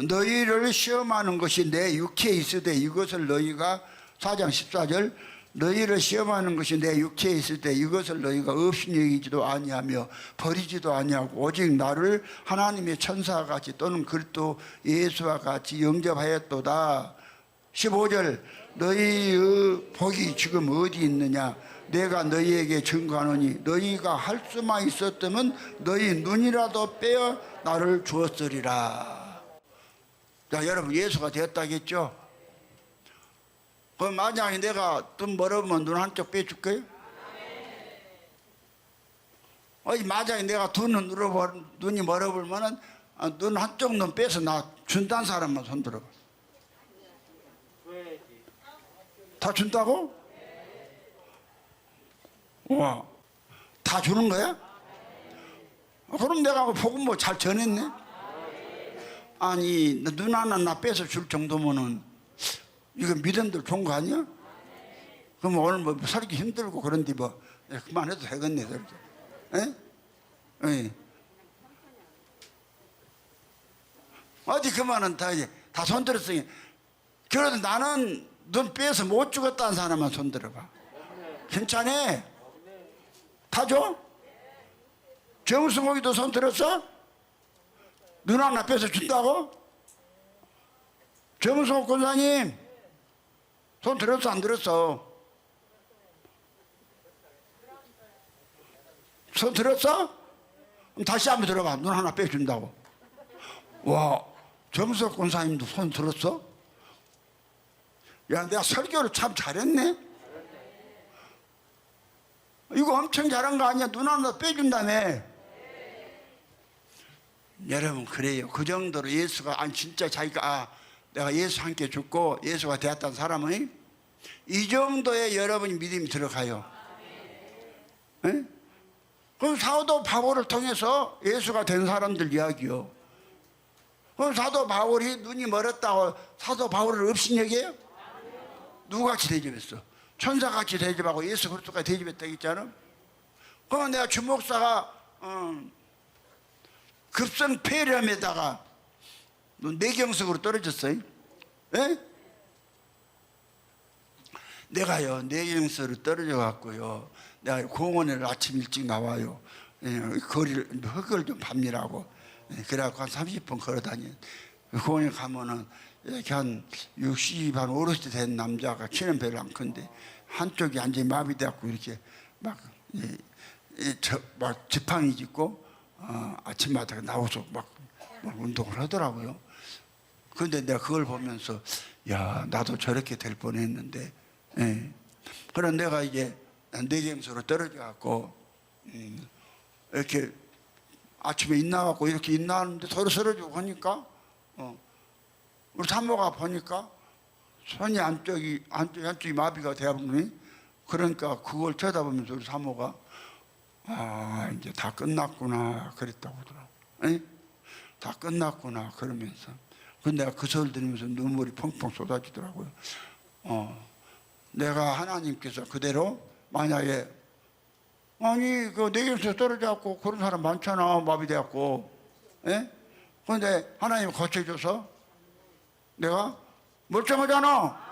너희를 시험하는 것이 내 육체에 있을 때 이것을 너희가 4장 14절. 너희를 시험하는 것이 내 육체에 있을 때 이것을 너희가 없이 여기지도 아니하며 버리지도 아니하고 오직 나를 하나님의 천사와 같이 또는 그리스도 예수와 같이 영접하였도다. 15절. 너희의 복이 지금 어디 있느냐? 내가 너희에게 증거하노니 너희가 할 수만 있었다면 너희 눈이라도 빼어 나를 주었으리라. 자, 여러분, 예수가 되었다겠죠? 그럼 만약에 내가 눈 멀어보면 눈 한쪽 빼줄 거예요? 만약에 내가 눈이 멀어보면은 눈 한쪽 눈 빼서 나 준다는 사람만 손들어봐. 다 준다고? 와, 다 주는 거야? 그럼 내가 복음 뭐 잘 전했네? 아니, 눈 하나 나 빼서 줄 정도면은 이거 믿음들 좋은 거 아니야? 그럼 오늘 뭐 살기 힘들고 그런데 뭐 그만해도 되겠네. 에? 에. 어디 그만은 다 손들었으니. 그래도 나는 눈 빼서 못 죽었다는 사람만 손들어봐. 괜찮아? 다 줘? 정승옥이도 손 들었어? 눈 하나 빼서 준다고? 정성호 권사님 손 들었어 안 들었어? 손 들었어? 그럼 다시 한번 들어가. 눈 하나 빼준다고. 와, 정석 권사님도 손 들었어? 야, 내가 설교를 참 잘했네? 이거 엄청 잘한 거 아니야? 눈 하나 빼준다며. 여러분, 그래요. 그 정도로 예수가, 아니, 진짜 자기가, 내가 예수 함께 죽고 예수가 되었다는 사람은 이 정도의 여러분이 믿음이 들어가요. 에? 그럼 사도 바울을 통해서 예수가 된 사람들 이야기요. 그럼 사도 바울이 눈이 멀었다고 사도 바울을 업신여겨요? 누구같이 대접했어? 천사같이 대접하고 예수 그리스도까지 대접했다고 했잖아. 그러면 내가 주목사가 급성 폐렴에다가 뇌경색으로 떨어졌어요. 예? 내가요 뇌경색으로 떨어져 갖고요, 내가 공원에 아침 일찍 나와요. 예, 거리를 흙을 좀 밟느라고. 예, 그래갖고 한 30분 걸어 다녀. 공원에 가면은 이렇게 한 60, 한 어르신 된 남자가 키는 별로 안 큰데 한쪽이 완전히 마비돼갖고 이렇게 막 지팡이 짚고 아침마다 나와서 막 운동을 하더라고요. 그런데 내가 그걸 보면서 야, 나도 저렇게 될 뻔했는데. 예. 그럼 내가 이제 뇌경색으로 떨어져 갖고 이렇게 아침에 있나갖고 이렇게 있나하는데 서로 쓰러지고 하니까 우리 산모가 보니까 손이 한쪽이 마비가 되어버리니, 그러니까 그걸 쳐다보면서 우리 산모가 아, 이제 다 끝났구나 그랬다고 하더라고. 예? 다 끝났구나 그러면서. 근데 내가 그 소리를 들으면서 눈물이 펑펑 쏟아지더라고요. 내가 하나님께서 그대로 만약에 아니 그 뇌경색 떨어져갖고 그런 사람 많잖아, 마비돼갖고. 예? 그런데 하나님 고쳐줘서 내가 멀쩡하잖아.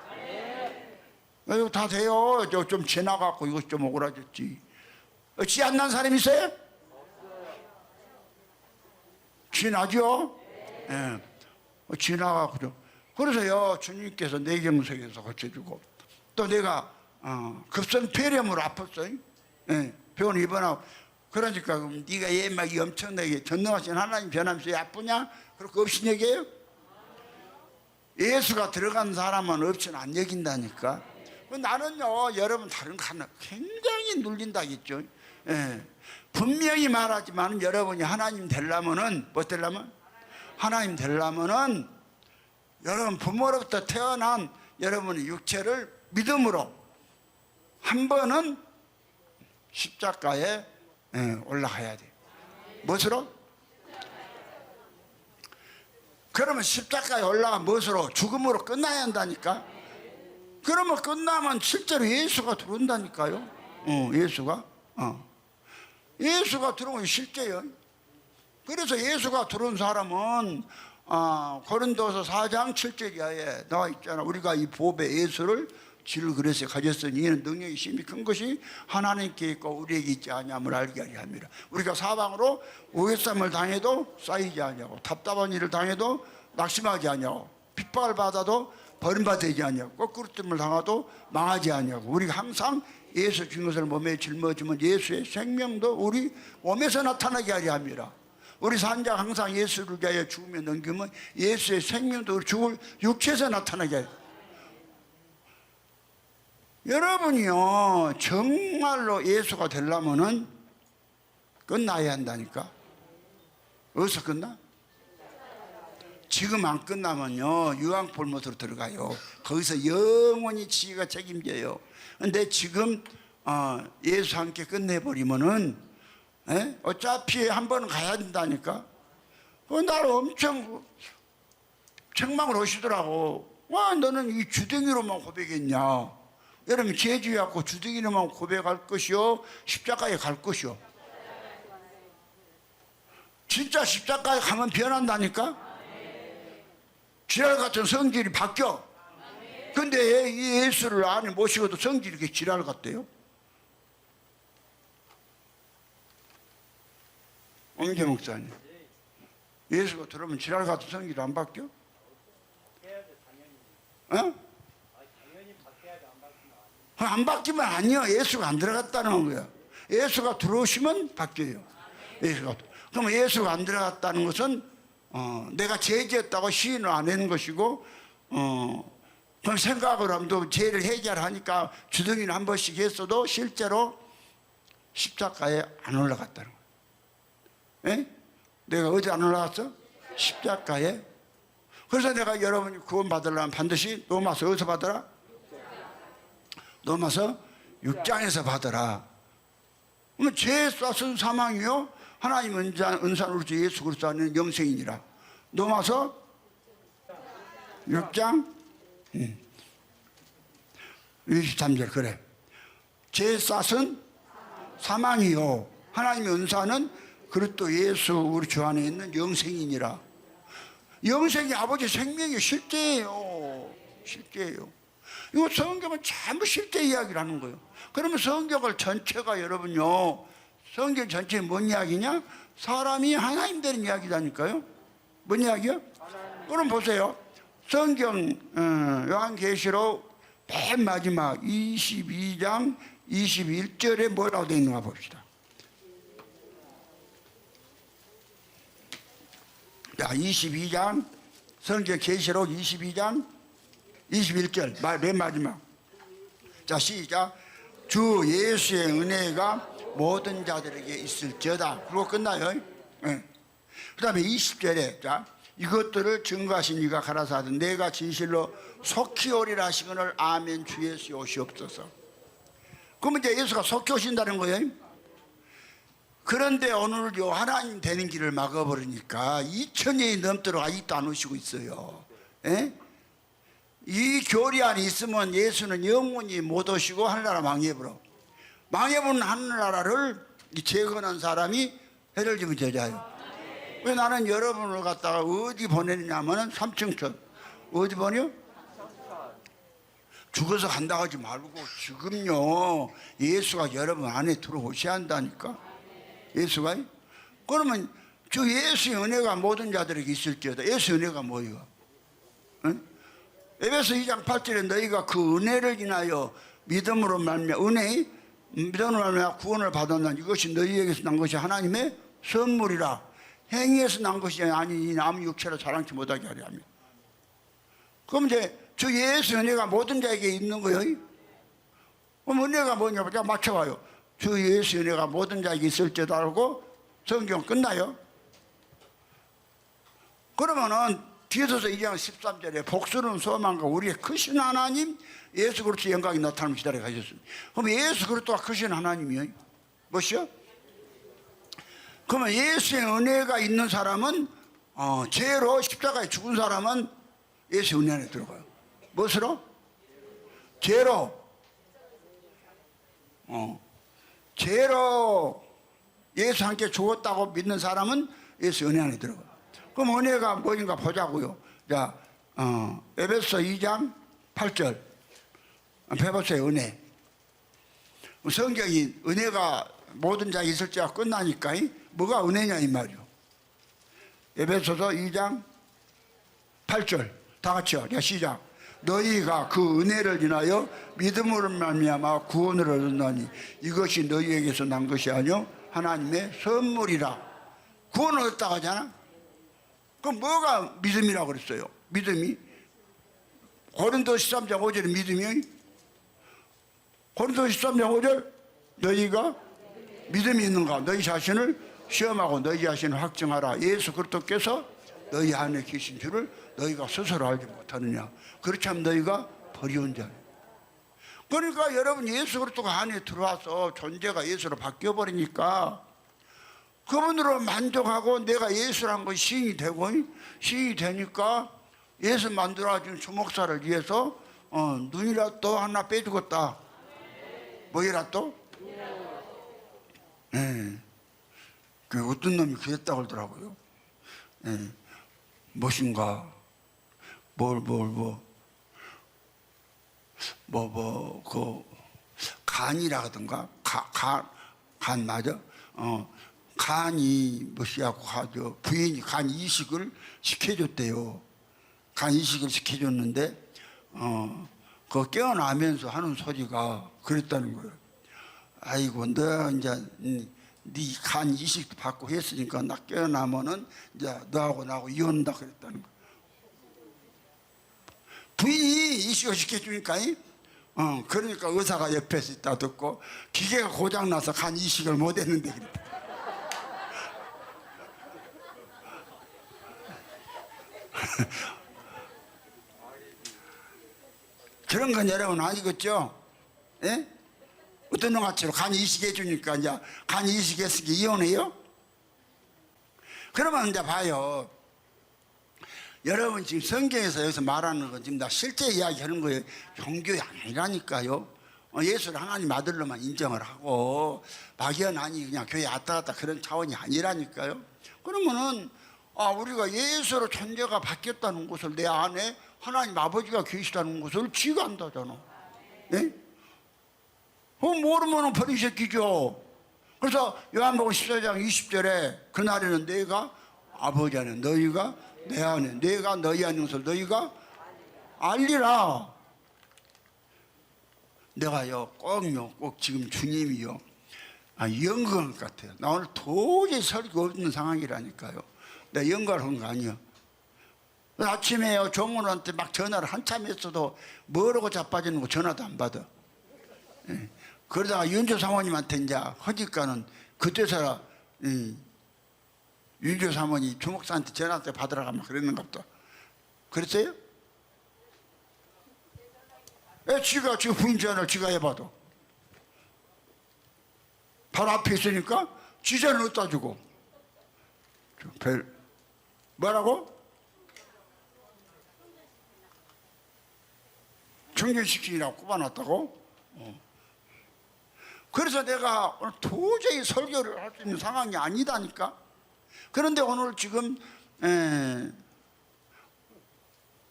이거 다 돼요. 저 좀 지나갖고 이것 좀 오그라졌지. 지 안 난 사람 있어요? 지나죠? 예. 지나가고 좀. 그래서요 주님께서 뇌경색에서 고쳐주고, 또 내가 급성 폐렴으로 아팠어요. 예. 병원 입원하고. 그러니까 네가 예막이 엄청나게 전능하신 하나님 변하면서 왜 아프냐? 그렇게 없인 얘기예요? 예수가 들어간 사람은 없이는 안 여긴다니까. 나는요 여러분 다른 거 하나 굉장히 눌린다겠죠. 예. 분명히 말하지만 여러분이 하나님 되려면은 뭐 되려면? 하나님 되려면은 여러분 부모로부터 태어난 여러분의 육체를 믿음으로 한 번은 십자가에 올라가야 돼요. 무엇으로? 그러면 십자가에 올라가 무엇으로? 죽음으로 끝나야 한다니까. 그러면 끝나면 실제로 예수가 들어온다니까요. 예수가 들어오면 실제요. 그래서 예수가 들어온 사람은 고린도서 4장 7절 이하에 나와 있잖아. 우리가 이 보배 예수를 지를 그릇에 가졌으니 이는 능력이 심히 큰 것이 하나님께 있고 우리에게 있지 아니함을 알게 하려 함이라. 우리가 사방으로 오해쌈을 당해도 쌓이지 아니하고, 답답한 일을 당해도 낙심하지 아니하고, 핍박을 받아도 버림받지 아니하고, 거꾸로뜸을 당하도 망하지 아니하고, 우리가 항상 예수 주신 것을 몸에 짊어지면 예수의 생명도 우리 몸에서 나타나게 하려 함이라. 우리 산자 항상 예수를 위하여 죽으며 넘기면 예수의 생명도 죽을 육체에서 나타나게 해요. 여러분이요 정말로 예수가 되려면은 끝나야 한다니까. 어디서 끝나? 지금 안 끝나면요 유황불못으로 들어가요. 거기서 영원히 지가 책임져요. 근데 지금 예수 함께 끝내버리면은 어차피 한 번은 가야 된다니까. 나를 엄청 책망을 하시더라고. 와, 너는 이 주둥이로만 고백했냐? 여러분 제주해갖고 주둥이로만 고백할 것이요 십자가에 갈 것이요? 진짜 십자가에 가면 변한다니까. 지랄 같은 성질이 바뀌어. 근데 이 예수를 안에 모시고도 성질이 이렇게 지랄 같대요. 옹재 목사님, 예수가 들어오면 지랄 같은 성질이 안 바뀌어? 어? 안 바뀌면 아니요. 예수가 안 들어갔다는 거야. 예수가 들어오시면 바뀌어요. 그러면 예수가 안 들어갔다는 것은 내가 죄지었다고 시인을 안 하는 것이고 그럼 생각을 하면 또 죄를 해결하니까 주둥이는 한 번씩 했어도 실제로 십자가에 안 올라갔다는 거예요. 에? 내가 어디 안 올라갔어? 십자가에. 그래서 내가 여러분이 구원 받으려면 반드시 로마서 어디서 받으라? 로마서 6장에서 받으라. 그러면 죄에 쏴은 사망이요 하나님 은사로 예수 그리스도 안에는 영생이니라. 로마서 6장 23절 그래. 죄에 쏴은 사망이요 하나님의 은사는 그리스도 예수 우리 주 안에 있는 영생이니라. 영생이 아버지 생명이 실제예요. 실제예요. 이거 성경은 전부 실제 이야기를 하는 거예요. 그러면 성경을 전체가 여러분요, 성경 전체에 뭔 이야기냐? 사람이 하나님 되는 이야기라니까요. 뭔 이야기요? 그럼 보세요. 성경 요한계시록 맨 마지막 22장 21절에 뭐라고 되어 있는가 봅시다. 자, 22장 성경 계시록 22장 21절 맨 마지막. 자, 시작. 주 예수의 은혜가 모든 자들에게 있을지어다. 그리고 끝나요. 네. 그 다음에 20절에 자, 이것들을 증거하신 이가 가라사대 내가 진실로 속히 오리라 하시거늘 아멘 주 예수 오시옵소서. 그러면 이제 예수가 속히 오신다는 거예요. 그런데 오늘요 하나님 되는 길을 막아버리니까 2000년이 넘도록 아직도 안 오시고 있어요. 에? 이 교리 안에 있으면 예수는 영원히 못 오시고 하늘나라 망해버려. 망해버린 하늘나라를 재건한 사람이 해를 지면 되자요. 왜 나는 여러분을 갖다가 어디 보내냐면은 삼층천. 어디 보내요? 죽어서 간다고 하지 말고 지금요 예수가 여러분 안에 들어오셔야 한다니까. 예수가. 그러면 주 예수의 은혜가 모든 자들에게 있을지어다. 예수의 은혜가 뭐예요? 응? 에베소 2장 8절에 너희가 그 은혜를 인하여 믿음으로 말미암아 믿음으로 말미암아 구원을 받았나니 이것이 너희에게서 난 것이 하나님의 선물이라. 행위에서 난 것이 아니니 남 육체로 자랑치 못하게 하려 합니다. 그럼 이제 주 예수 은혜가 모든 자에게 있는 거예요. 그럼 은혜가 뭐냐고 자 맞춰봐요. 주 예수 은혜가 모든 자에게 있을지도 알고 성경 끝나요. 그러면은 디도서 2장 13절에 복수는 소망과 우리의 크신 하나님 예수 그리스도의 영광이 나타나면 기다려 가셨습니다. 그럼 예수 그리스도가 크신 하나님이요. 무엇이요? 그러면 예수의 은혜가 있는 사람은 죄로 십자가에 죽은 사람은 예수의 은혜 안에 들어가요. 무엇으로? 죄로. 죄로 예수 함께 죽었다고 믿는 사람은 예수 은혜 안에 들어가요. 그럼 은혜가 뭐인가 보자고요. 자, 에베소 2장 8절. 배보세요, 은혜. 성경이 은혜가 모든 자에 있을지가 끝나니까 뭐가 은혜냐 이 말이요. 에베소서 2장 8절. 다 같이요. 자, 시작. 너희가 그 은혜를 인하여 믿음으로 말미암아 구원을 얻었나니 이것이 너희에게서 난 것이 아니요 하나님의 선물이라. 구원을 얻었다고 하잖아. 그럼 뭐가 믿음이라고 그랬어요? 믿음이 고린도서 13장 5절에 믿음이 고린도서 13장 5절 너희가 믿음이 있는가 너희 자신을 시험하고 너희 자신을 확증하라. 예수 그리스도께서 너희 안에 계신 줄을 너희가 스스로 알지 못하느냐. 그렇지 않으면 너희가 버리운 자예요. 그러니까 여러분 예수 그리스도가 안에 들어와서 존재가 예수로 바뀌어버리니까 그분으로 만족하고 내가 예수란 건 시인이 되고 시인이 되니까 예수 만들어준 주목사를 위해서 눈이라도 하나 빼주겠다. 뭐이라도? 네. 그 어떤 놈이 그랬다고 그러더라고요. 네. 무엇인가 그 간이라 하던가 간 맞아? 간이 뭐시하고 가죠. 부인이 간 이식을 시켜줬대요. 간 이식을 시켜줬는데 그 깨어나면서 하는 소리가 그랬다는 거예요. 아이고 너 이제 네 간 이식도 받고 했으니까 나 깨어나면은 이제 너하고 나하고 이혼한다 그랬다는 거예요. 부인이 이식을 시켜주니까 그러니까 의사가 옆에서 있다 듣고 기계가 고장나서 간 이식을 못했는데 그랬다. 그런 건 여러분 아니겠죠? 예? 어떤 놈같이로 간 이식해 주니까 이제 간 이식했으니까 이혼해요? 그러면 이제 봐요. 여러분 지금 성경에서 여기서 말하는 건 지금 다 실제 이야기하는 거예요. 종교가 아니라니까요. 예수를 하나님 아들로만 인정을 하고 막연하니 그냥 교회 왔다 갔다 그런 차원이 아니라니까요. 그러면은 우리가 예수로 존재가 바뀌었다는 것을 내 안에 하나님 아버지가 계시다는 것을 지가 안다잖아. 예? 모르면 버리새끼죠. 그래서 요한복음 14장 20절에 그날에는 내가 아버지 안에 너희가 내 안에 내가 너희 안에 것을 너희가 알리라. 내가요 꼭 지금 주님이요 영광 같아요. 나 오늘 도저히 설교 없는 상황이라니까요. 내가 영광한 거 아니야. 아침에요 종원한테 막 전화를 한참 했어도 뭐라고 자빠지는 거 전화도 안 받아. 예. 그러다가 윤조 사모님한테 이제 허니까는 그때서야 윤조 사모님 주목사한테 전화한테 받으라고 막 그랬는가 보다. 그랬어요? 예, 지가 지금 부인 전화를 지가 해봐도 바로 앞에 있으니까 지 전화를 어디다 주고 뭐라고? 충전시키라고 꼽아놨다고? 그래서 내가 오늘 도저히 설교를 할 수 있는 상황이 아니다니까. 그런데 오늘 지금 한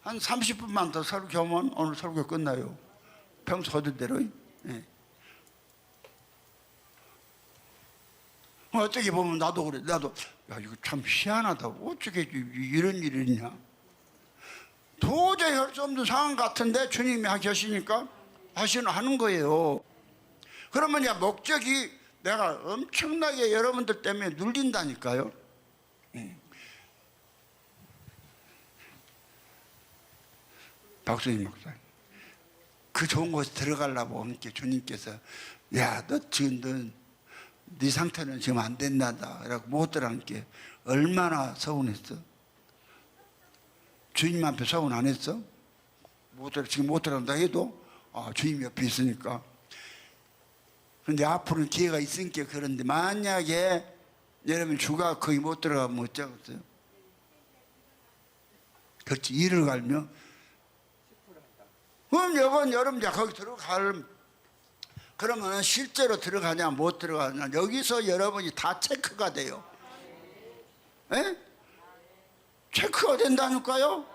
30분만 더 설교하면 오늘 설교 끝나요. 평소 하던 대로. 어떻게 보면 나도 그래. 나도 야 이거 참 희한하다. 어떻게 이런 일이 있냐. 도저히 할 수 없는 상황 같은데 주님이 하시니까 하는 거예요. 그러면 이제 목적이 내가 엄청나게 여러분들 때문에 눌린다니까요. 박수님 목사님, 그 좋은 곳에 들어가려고 함께 주님께서 야, 너 지금 네 상태는 지금 안 된다다. 그래갖고 못 들어간 게 얼마나 서운했어? 주님 앞에 서운 안 했어? 지금 못 들어간다 해도 주님 옆에 있으니까. 그런데 앞으로는 기회가 있으니까 그런데 만약에 여러분 주가 거기 못 들어가면 어쩌겠어요? 그렇지, 일을 갈면 그럼 여러분 거기 그러면 실제로 들어가냐 못 들어가냐 여기서 여러분이 다 체크가 돼요. 에? 체크가 된다니까요.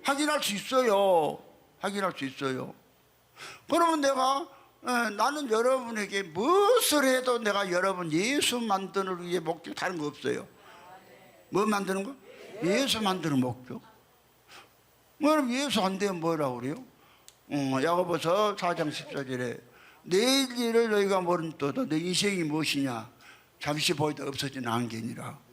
확인할 수 있어요. 확인할 수 있어요. 그러면 내가 나는 여러분에게 무엇을 해도 내가 여러분 예수 만드는 위해 목적 다른 거 없어요. 뭐 만드는 거? 예수 만드는 목적. 그럼 예수 안 되면 뭐라고 그래요? 야고보서 4장 14절에 내일 일을 너희가 모른도다. 내 인생이 무엇이냐? 잠시 보이다 없어지는 안개니라.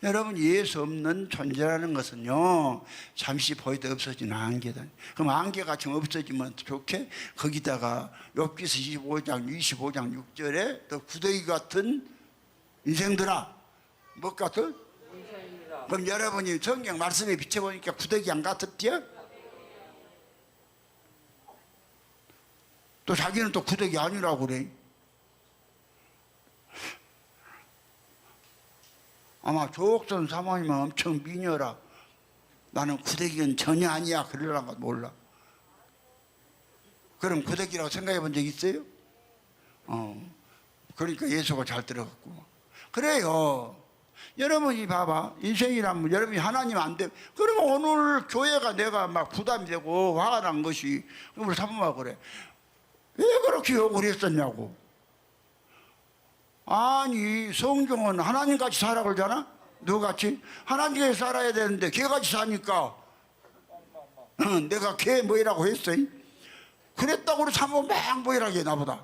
여러분 예수 없는 존재라는 것은요 잠시 보이다 없어지는 안개다. 그럼 안개가 좀 없어지면 좋게 거기다가 욥기서 25장 6절에 또 구더기 같은 인생들아. 뭐 같은? 그럼 여러분이 성경 말씀에 비춰보니까 구더기 안 같았지요? 또 자기는 또 구더기 아니라고 그래. 아마 조옥선 사모님은 엄청 미녀라. 나는 구더기는 전혀 아니야 그러려는 거 몰라. 그럼 구더기라고 생각해 본 적 있어요? 그러니까 예수가 잘 들어갔고. 그래요. 여러분이 봐봐. 인생이라면 여러분이 하나님 안 돼. 그러면 오늘 교회가 내가 막 부담이 되고 화가 난 것이 우리 사모가 그래. 왜 그렇게 욕을 했었냐고. 아니 성경은 하나님같이 살아 그러잖아. 누구같이? 하나님같이 살아야 되는데 개같이 사니까 내가 개 뭐이라고 했어. 그랬다고 우리 사모 막 뭐이라고 해 나보다.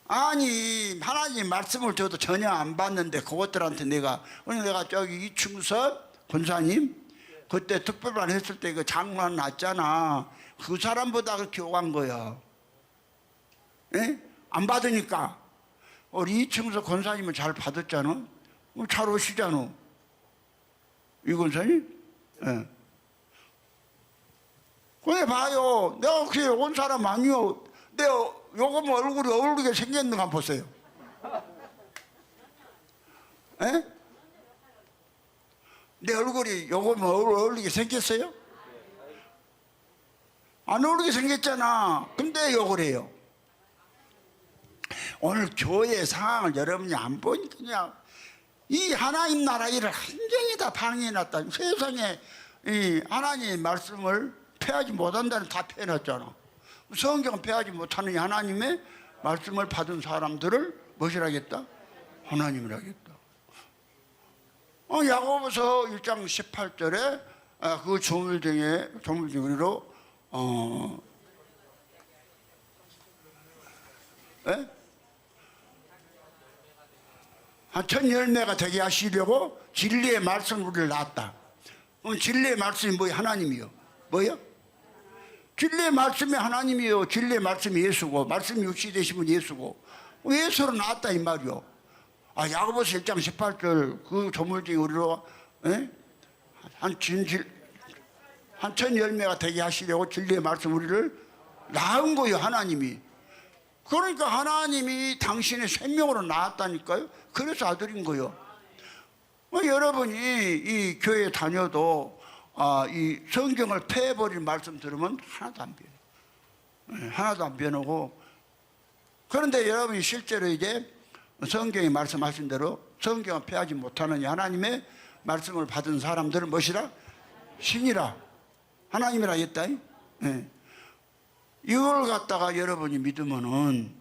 아니 하나님 말씀을 저도 전혀 안 봤는데 그것들한테 내가 저기 이충섭 권사님 그때 특별반 했을 때 그 장관 났잖아. 그 사람보다 그렇게 오간 거야. 예? 안 받으니까 우리 이충섭 권사님은 잘 받았잖아. 잘 오시잖아. 이 권사님. 예. 그래 봐요. 내가 그게 온 사람 아니요. 내가 요거면 얼굴이 어울리게 생겼는 거 한번 보세요. 에? 내 얼굴이 요거면 어울리게 생겼어요? 안 어울리게 생겼잖아. 근데 욕을 해요. 오늘 교회 상황을 여러분이 안 보니까 그냥 이 하나님 나라 일을 한정이 다 방해해놨다. 세상에 이 하나님 말씀을 폐하지 못한다는 다 폐해놨잖아. 성경은 폐하지 못하는 하나님의 말씀을 받은 사람들을 무엇이라겠다? 하나님을 하겠다. 야고보서 1장 18절에 그 조물쟁이로 한 천 열매가 되게 하시려고 진리의 말씀을 우리를 낳았다. 진리의 말씀이 뭐예요? 하나님이요. 뭐요? 진리의 말씀이 하나님이요. 진리의 말씀이 예수고 말씀이 육시 되신 분 예수고 예수로 나왔다 이 말이요. 야고보서 1장 18절 그 조물증이 우리로 한 천 열매가 되게 하시려고 진리의 말씀 우리를 낳은 거예요. 하나님이. 그러니까 하나님이 당신의 생명으로 낳았다니까요. 그래서 아들인 거예요. 여러분이 이 교회 다녀도 이 성경을 폐해버린 말씀 들으면 하나도 안 변해. 하나도 안 변하고. 그런데 여러분이 실제로 이제 성경이 말씀하신 대로 성경을 폐하지 못하는 하나님의 말씀을 받은 사람들은 무엇이라? 신이라. 하나님이라 했다. 이걸 갖다가 여러분이 믿으면은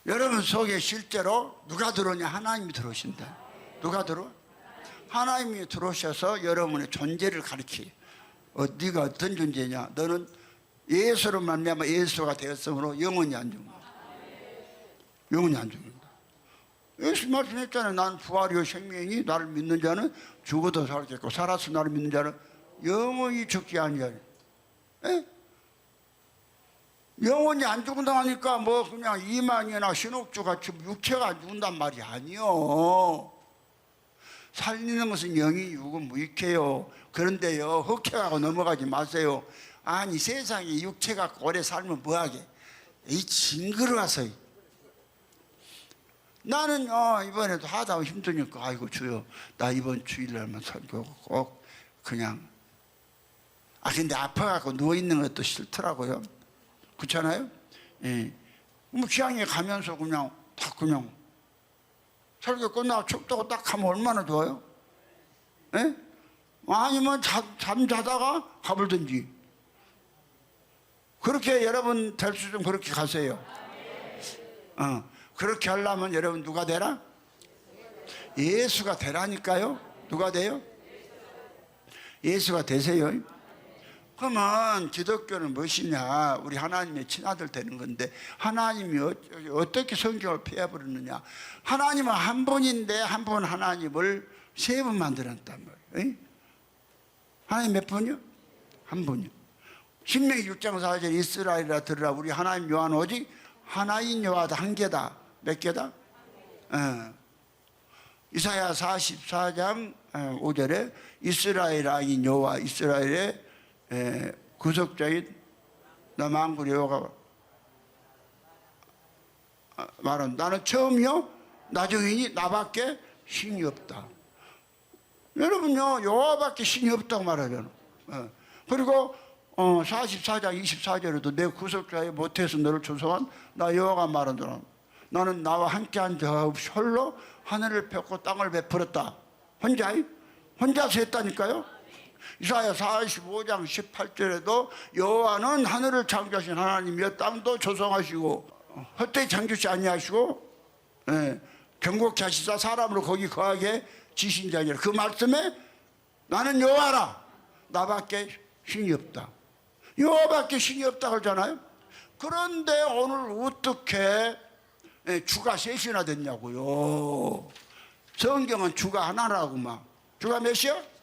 여러분 속에 실제로 누가 들어오냐? 하나님이 들어오신다. 누가 들어와? 하나님이 들어오셔서 여러분의 존재를 가르치요. 네가 어떤 존재냐? 너는 예수로 말미암아 예수가 되었으므로 영원히 안 죽는다. 영원히 안 죽는다. 예수 말씀했잖아요. 난 부활이요 생명이 나를 믿는 자는 죽어도 살겠고 살아서 나를 믿는 자는 영원히 죽지 아니하리. 영원히 안 죽는다 하니까 뭐 그냥 이만이나 신옥주 같이 육체가 안 죽는단 말이 아니요. 살리는 것은 영이 육은 무익해요. 그런데요 흑해하고 넘어가지 마세요. 아니 세상에 육체가 오래 살면 뭐하게 이 징그러워서 나는 이번에도 하다 힘드니까 아이고 주여 나 이번 주일날만 설교 꼭 그냥 근데 아파갖고 누워있는 것도 싫더라고요. 그렇잖아요? 예. 뭐 기왕에 가면서 그냥 다 그냥 설교 끝나고 춥다고 딱 하면 얼마나 좋아요? 예? 아니면 잠 자다가 가불든지 그렇게 여러분 될 수 좀 그렇게 가세요. 그렇게 하려면 여러분 누가 되라? 예수가 되라니까요. 누가 돼요? 예수가 되세요. 그러면 기독교는 무엇이냐? 우리 하나님의 친아들 되는 건데 하나님이 어떻게 성경을 폐해버렸느냐? 하나님은 한 분인데 한 분 하나님을 세 분 만들었단 말이에요. 하나님 몇 분이요? 한 분이요. 신명기 6장 4절 이스라엘이라 들으라 우리 하나님 여호와는 오직 하나인 여호와다. 한 개다. 몇 개다? 이사야 44장 5절에 이스라엘 아인 여호와 이스라엘의 구속자인 나 만군의 여호와가 말은 나는 처음이요 나중이니 나밖에 신이 없다. 여러분요 여호와밖에 신이 없다고 말하잖아. 그리고 44장 24절에도 내 구속자의 못해서 너를 조성한 나 여호와가 말하노라 나는 나와 함께한 자 없이 홀로 하늘을 펴고 땅을 베풀었다. 혼자서 했다니까요. 이사야 45장 18절에도 여호와는 하늘을 창조하신 하나님이여 땅도 조성하시고 헛되이 창조치 아니하시고 경고케 하시사 사람으로 거기 거하게 지신 자니라. 그 말씀에 나는 여호와라, 나밖에 신이 없다. 여호와밖에 신이 없다 그러잖아요. 그런데 오늘 어떻게 주가 셋이나 됐냐고요. 성경은 주가 하나라고 막. 주가 몇이요?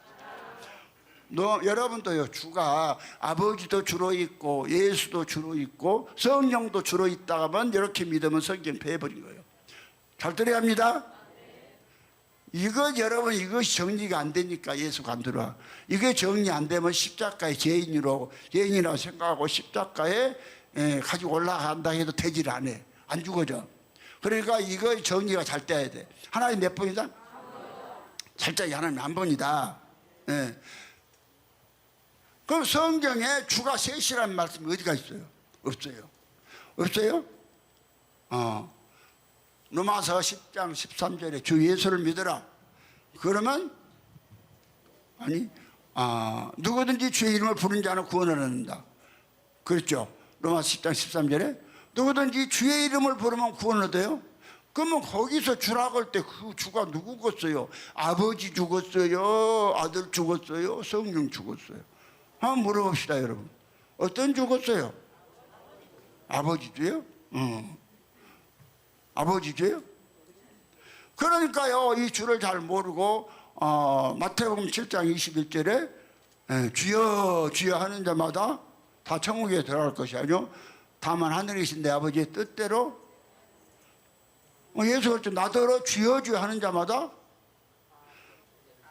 여러분도요, 주가 아버지도 주로 있고 예수도 주로 있고 성령도 주로 있다가 하면 이렇게 믿으면 성경 패해버린 거예요. 잘 들어야 합니다. 이거 여러분, 이것이 정리가 안 되니까 예수가 안 들어와. 이게 정리 안 되면 십자가의 죄인이라고 생각하고 십자가에 가지고 올라간다 해도 되질 않아. 안 죽어져. 그러니까 이거 정리가 잘 돼야 돼. 하나님 몇 번이다? 살짝이 하나님 한 번이다. 그럼 성경에 주가 셋이라는 말씀이 어디가 있어요? 없어요. 없어요? 로마서 10장 13절에 주 예수를 믿으라. 그러면 누구든지 주의 이름을 부른 자는 구원을 얻는다. 그렇죠? 로마서 10장 13절에 누구든지 주의 이름을 부르면 구원을 얻어요. 그러면 거기서 주라고 할 때 그 주가 누구겠어요? 아버지 죽었어요? 아들 죽었어요? 성령 죽었어요? 한번 물어봅시다, 여러분. 어떤 죽었어요? 아버지 주요? 아버지 주요? 그러니까요, 이 주를 잘 모르고 마태복음 7장 21절에 주여 주여 하는 자마다 다 천국에 들어갈 것이 아니요 다만 하늘에 계신 내 아버지의 뜻대로. 예수가 나더러 주여 주여 하는 자마다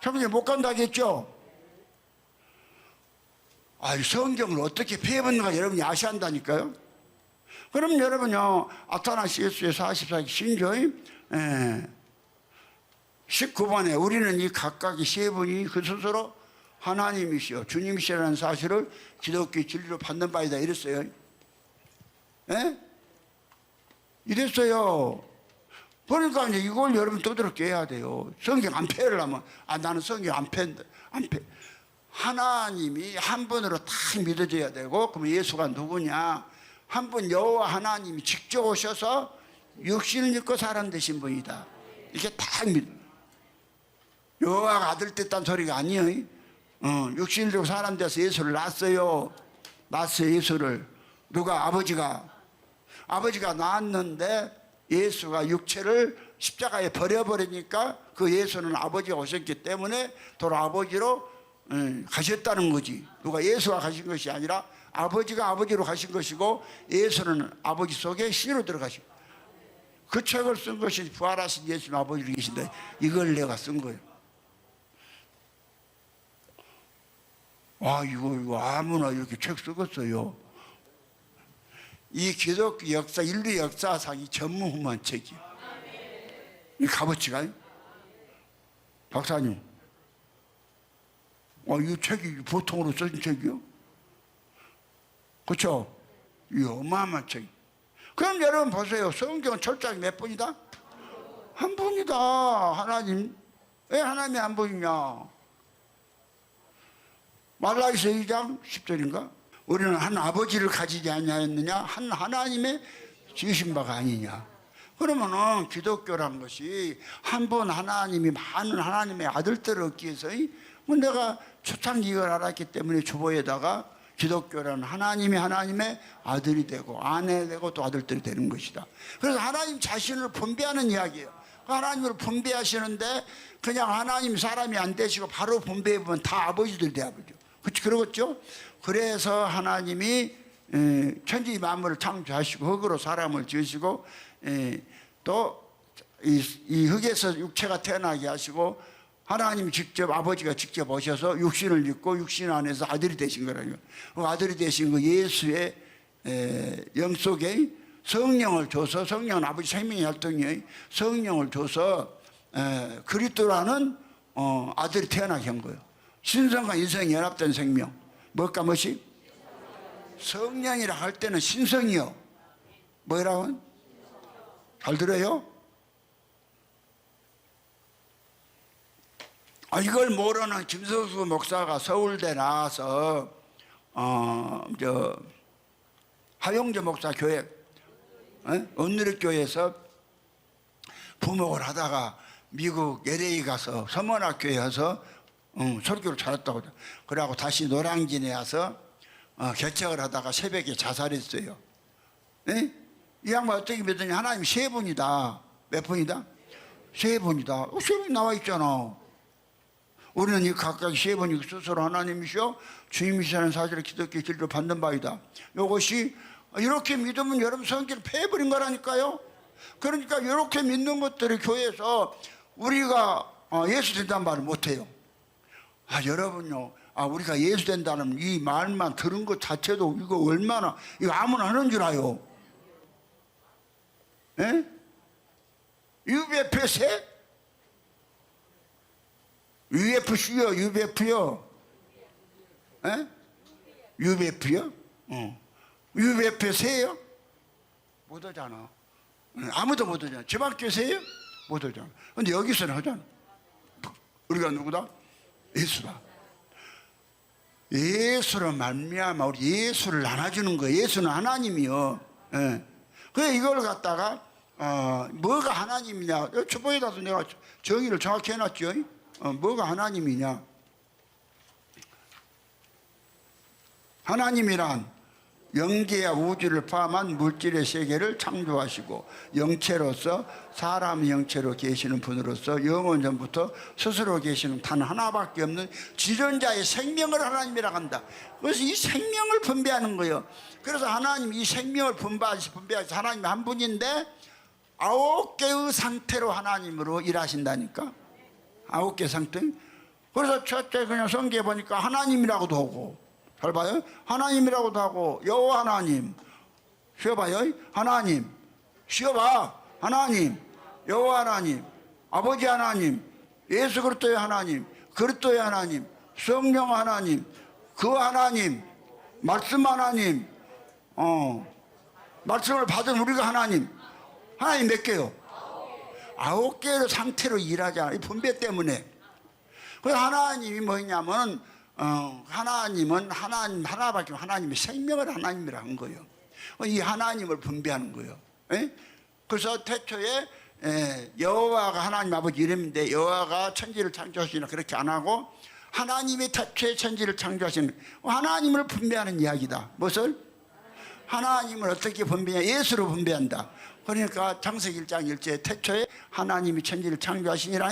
천국에 못 간다겠죠. 성경을 어떻게 폐해봤는가 여러분이 아셔야 한다니까요. 그럼 여러분요, 아타나시우스의 44기 신조의 19번에 우리는 이 각각의 세 분이 그 스스로 하나님이시여 주님이시라는 사실을 기독교의 진리로 받는 바이다 이랬어요. 이랬어요. 그러니까 이제 이걸 여러분 떠들게 해야 돼요. 성경 안 폐하려면 나는 성경 안 패. 하나님이 한 분으로 다 믿어져야 되고, 그럼 예수가 누구냐? 한 분 여호와 하나님이 직접 오셔서 육신을 입고 사람 되신 분이다. 이렇게 다 믿어. 여호와가 아들 됐다는 소리가 아니에요. 육신을 입고 사람 돼서 예수를 낳았어요. 예수를. 누가? 아버지가 낳았는데 예수가 육체를 십자가에 버려버리니까 그 예수는 아버지가 오셨기 때문에 돌아 아버지로 가셨다는 거지. 누가? 예수가 가신 것이 아니라 아버지가 아버지로 가신 것이고 예수는 아버지 속에 신으로 들어가시고. 그 책을 쓴 것이 부활하신 예수님 아버지로 계신데 이걸 내가 쓴 거예요. 이거 아무나 이렇게 책 쓰겠어요. 이 기독교 역사, 인류 역사상이 전무후무한 책이에요. 이 값어치가. 박사님, 이 책이 보통으로 써진 책이요? 그렇죠? 이 어마어마한 책. 그럼 여러분 보세요. 성경은 철저하게 몇 분이다? 한 분이다. 하나님. 왜 하나님이 한 분이냐? 말라기서 2장 10절인가? 우리는 한 아버지를 가지지 아니하였느냐? 한 하나님의 지으신 바가 아니냐? 그러면은 기독교란 것이 한 분 하나님이 많은 하나님의 아들들을 얻기 위해서 내가 초창기 이걸 알았기 때문에 주보에다가 기독교라는 하나님이 하나님의 아들이 되고 아내 되고 또 아들들이 되는 것이다. 그래서 하나님 자신을 분배하는 이야기예요. 하나님을 분배하시는데 그냥 하나님 사람이 안 되시고 바로 분배해보면 다 아버지들 돼야죠. 그렇겠죠? 그래서 하나님이 천지 만물을 창조하시고 흙으로 사람을 지으시고 또 이 흙에서 육체가 태어나게 하시고 하나님이 직접 아버지가 직접 오셔서 육신을 입고 육신 안에서 아들이 되신 거라요. 그 아들이 되신 그 예수의 영 속에 성령을 줘서, 성령은 아버지 생명의 활동이에요. 성령을 줘서 그리스도라는 아들이 태어나게 한 거예요. 신성과 인성이 연합된 생명. 뭘까? 뭐지? 성령이라 할 때는 신성이요. 뭐라고? 잘 들어요? 이걸 모르는 김석수 목사가 서울대 나와서 하용재 목사 교회 온누리 교회에서 부목을 하다가 미국 LA 가서 서문학교에 가서 설교를 잘했다고 그러고 다시 노량진에 와서 개척을 하다가 새벽에 자살했어요. 네? 이 양반 어떻게 믿더니 하나님 세 분이다. 몇 분이다? 세 분이다. 세 분 나와 있잖아. 우리는 이 각각 세 분이 스스로 하나님이시여 주님이시라는 사실을 기독교 진리로 받는 바이다. 이것이 이렇게 믿으면 여러분 성경을 패해버린 거라니까요. 그러니까 이렇게 믿는 것들을 교회에서 우리가 예수 된다는 말을 못해요. 여러분요, 우리가 예수 된다는 이 말만 들은 것 자체도 이거 얼마나 이거 아무나 하는 줄 아요. 예? UBF세? UFC요, UBF요. 예? UBF요? UBF세요? 못 하잖아. 아무도 못 하잖아. 지방교세요? 못 하잖아. 근데 여기서는 하잖아. 우리가 누구다? 예수다. 예수로 말미암아 우리 예수를 나눠주는 거예요. 예수는 하나님이요. 예. 그래 이걸 갖다가 뭐가 하나님이냐? 초보에다도 내가 정의를 정확히 해놨죠. 뭐가 하나님이냐? 하나님이란 영계와 우주를 포함한 물질의 세계를 창조하시고 영체로서 사람의 영체로 계시는 분으로서 영원 전부터 스스로 계시는 단 하나밖에 없는 지존자의 생명을 하나님이라고 한다. 그래서 이 생명을 분배하는 거예요. 그래서 하나님 이 생명을 분배하시 하나님이 한 분인데 9개의 상태로 하나님으로 일하신다니까. 9개 상태. 그래서 첫째 그냥 성경에 보니까 하나님이라고도 하고, 잘 봐요. 하나님이라고도 하고, 여호와 하나님. 쉬어봐요. 하나님. 쉬어봐. 하나님. 여호와 하나님. 아버지 하나님. 예수 그리스도의 하나님. 그리스도의 하나님. 성령 하나님. 그 하나님. 말씀 하나님. 말씀을 받은 우리가 하나님. 하나님 몇 개요? 9개의 상태로 일하자. 이 분배 때문에. 그 하나님이 뭐냐면 하나님은 하나님 하나밖에 하나님의 생명을 하나님이라 한 거예요. 이 하나님을 분배하는 거예요. 에? 그래서 태초에 여호와가 하나님 아버지 이름인데 여호와가 천지를 창조하시나 그렇게 안 하고 하나님이 태초에 천지를 창조하시는 하나님을 분배하는 이야기다. 무엇을? 하나님을 어떻게 분배하냐? 예수로 분배한다. 그러니까 창세기 1장 1절에 태초에 하나님이 천지를 창조하시니라.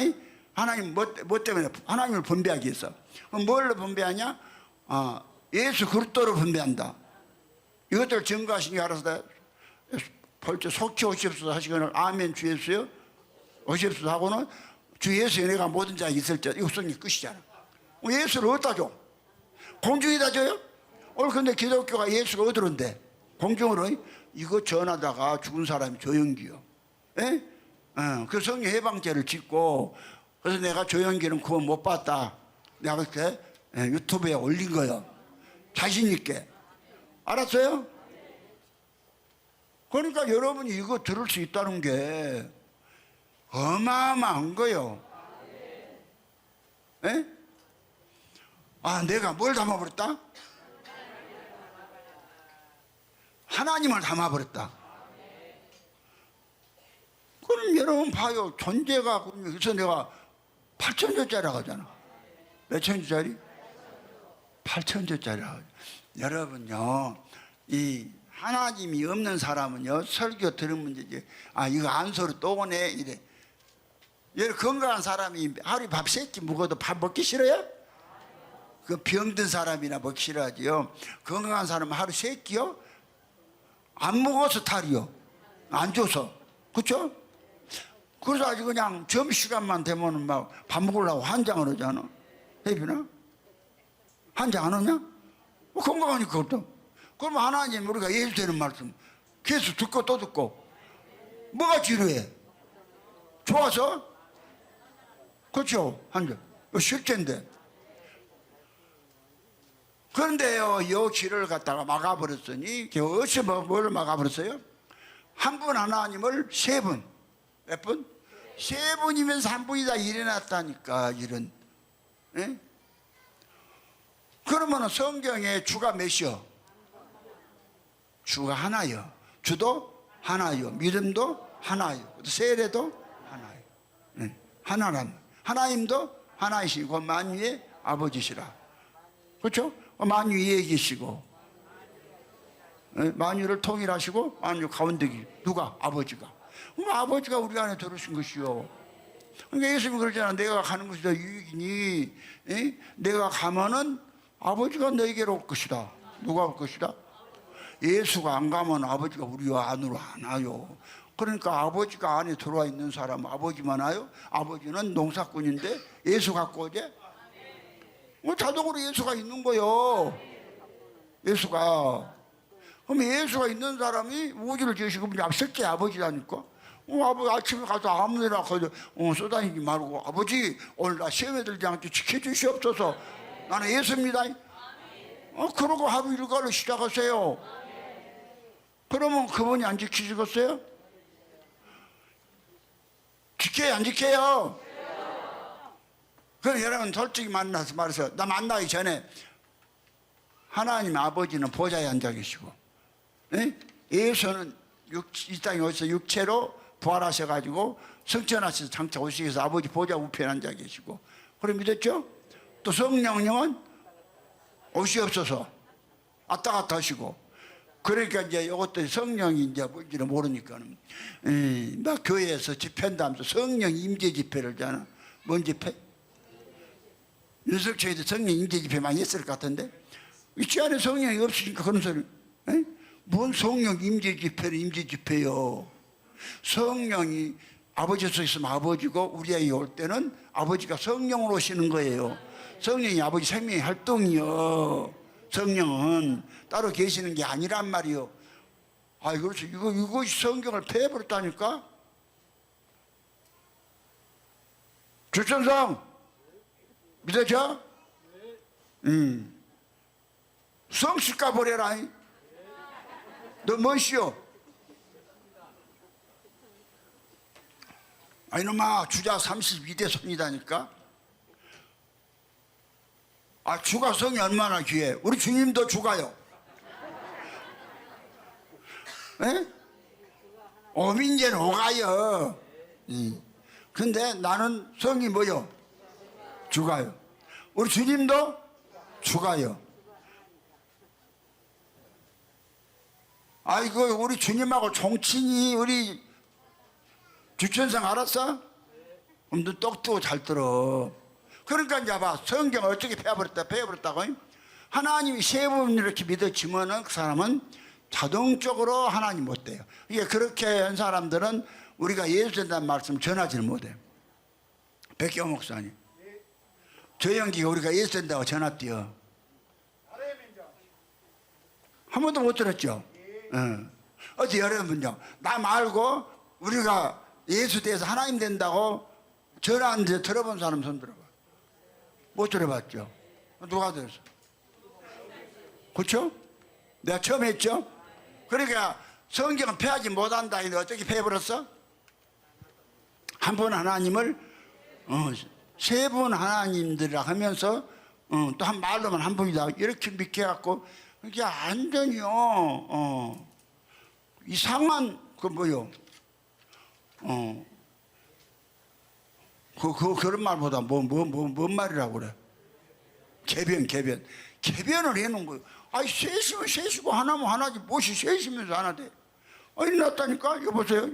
하나님 뭐 때문에 하나님을 분배하기 위해서. 뭘로 분배하냐? 예수 그리스도로 분배한다. 이것들 증거하시니 알아서 벌써 속히 오시옵소서 하시거나 아멘 주 예수요 오시옵소서 하고는 주 예수 은혜가 모든 자에게 있을 때 이거 성경 끝이잖아. 예수를 어디다 줘? 공중에다 줘요? 오늘 근데 기독교가 예수가 어디론데? 공중으로 이거 전하다가 죽은 사람이 조영기요. 예? 그 성령 해방죄를 짓고 그래서 내가 조영기는 구원 못 받다. 내가 그렇게 유튜브에 올린 거예요. 자신 있게. 알았어요? 그러니까 여러분이 이거 들을 수 있다는 게 어마어마한 거예요. 예? 내가 뭘 담아버렸다? 하나님을 담아버렸다. 그럼 여러분 봐요. 존재가 그래서 내가 8천조짜리라고 하잖아. 몇 천조짜리? 8천조짜리라고. 여러분요, 이 하나님이 없는 사람은요, 설교 들으면 이제 이거 안소리 또 오네 이래. 여러분 건강한 사람이 하루에 밥 3끼 먹어도 밥 먹기 싫어요? 그 병든 사람이나 먹기 싫어하지요. 건강한 사람은 하루 3끼요? 안 먹어서 탈이요. 안 줘서. 그렇죠? 그래서 아주 그냥 점심시간만 되면은 막 밥 먹으려고 한장을 하잖아. 혜빈아? 한장 안 하냐? 건강하니까 그것도. 그럼 하나님 우리가 예수 되는 말씀 계속 듣고 또 듣고 뭐가 지루해? 좋아서? 그렇죠? 한장. 실제인데. 그런데요, 이 길을 갖다가 막아버렸으니 어찌 뭘 막아버렸어요? 한 분 하나님을 3분. 몇 분? 3분이면서 한 분이 다 일어났다니까. 이런 예? 그러면 성경에 주가 몇이요? 주가 하나요. 주도 하나요. 믿음도 하나요. 세례도 하나요. 예. 하나란 하나님도 하나이시고 만유의 아버지시라. 그렇죠? 만유 위에 계시고 만유를 통일하시고 만유 가운데 누가? 아버지가. 그럼 아버지가 우리 안에 들으신 것이요. 그러니까 예수님이 그러잖아. 내가 가는 것이 더 유익이니 내가 가면은 아버지가 너에게로 올 것이다. 누가 올 것이다? 예수가 안 가면 아버지가 우리 안으로 안 와요. 그러니까 아버지가 안에 들어와 있는 사람 아버지만 와요. 아버지는 농사꾼인데 예수 갖고 오제? 자동으로 예수가 있는 거요. 예수가. 그럼 예수가 있는 사람이 우주를 지으시고 셋째 아버지라니까. 아버지 아침에 가서 아무데나 가서 쏘다니지 말고 아버지 오늘 나 시험에 들지 않게 지켜주시옵소서. 나는 예수입니다. 그러고 하루 일과를 시작하세요. 그러면 그분이 안 지키시겠어요? 지켜요 안 지켜요? 그럼 여러분 솔직히 만나서 말해서 나 만나기 전에 하나님 아버지는 보좌에 앉아 계시고 예수는 이 땅에 오셔서 육체로 부활하셔가지고 성천하셔서 장차 오시기 위해서 아버지 보좌 우편에 앉아 계시고 그럼 믿었죠? 또 성령님은 옷이 없어서 왔다 갔다 하시고 그러니까 이제 이것도 성령이 이제 뭔지를 모르니까 나 교회에서 집회한다 하면서 성령 임재 집회를 하잖아. 뭔 집회? 윤석철에도 성령 임재 집회 많이 했을 것 같은데 이 안에 성령이 없으니까 그런 소리. 뭔 성령 임재 집회를 임재 집회요. 성령이 아버지 속에 있으면 아버지고 우리에게 올 때는 아버지가 성령으로 오시는 거예요. 성령이 아버지 생명의 활동이요. 성령은 따로 계시는 게 아니란 말이요. 그렇죠. 이것이 성경을 폐해버렸다니까. 주천성 믿어져? 성실까 버려라. 너 뭐시오? 이놈아 주자 32대 손이다니까. 주가 성이 얼마나 귀해. 우리 주님도 주가요. 오민제는 오가요. 근데 나는 성이 뭐요? 주가요. 우리 주님도 주가요. 이거 우리 주님하고 종친이 우리 주천성 알았어? 그럼 너 똑똑 잘 들어. 그러니까 이제 봐. 성경을 어떻게 배워버렸다고? 하나님이 세 분 이렇게 믿어지면은 그 사람은 자동적으로 하나님 못 돼요. 이게 그렇게 한 사람들은 우리가 예수 된다는 말씀 전하지를 못해요. 백경 목사님. 조영기가 우리가 예수 된다고 전화 뛰어. 한 번도 못 들었죠? 어디 여러분요. 나 말고 우리가 예수 돼서 하나님 된다고 전화하는데 들어본 사람 손 들어봐. 못 들어봤죠? 누가 들었어? 그렇죠? 내가 처음 했죠? 그러니까 성경은 폐하지 못한다. 근데 어떻게 폐해버렸어? 한 분 하나님을 세 분 하나님들이라 하면서 또 한 말로만 한 분이다 이렇게 믿게 해갖고 이게 완전히요 이상한 뭐요 그런 말보다 뭔 말이라고 그래? 개변을 해놓은 거예요. 셋이면 셋이고 하나면 하나지 무엇이 셋이면서 하나 돼? 이났다니까. 이거 보세요.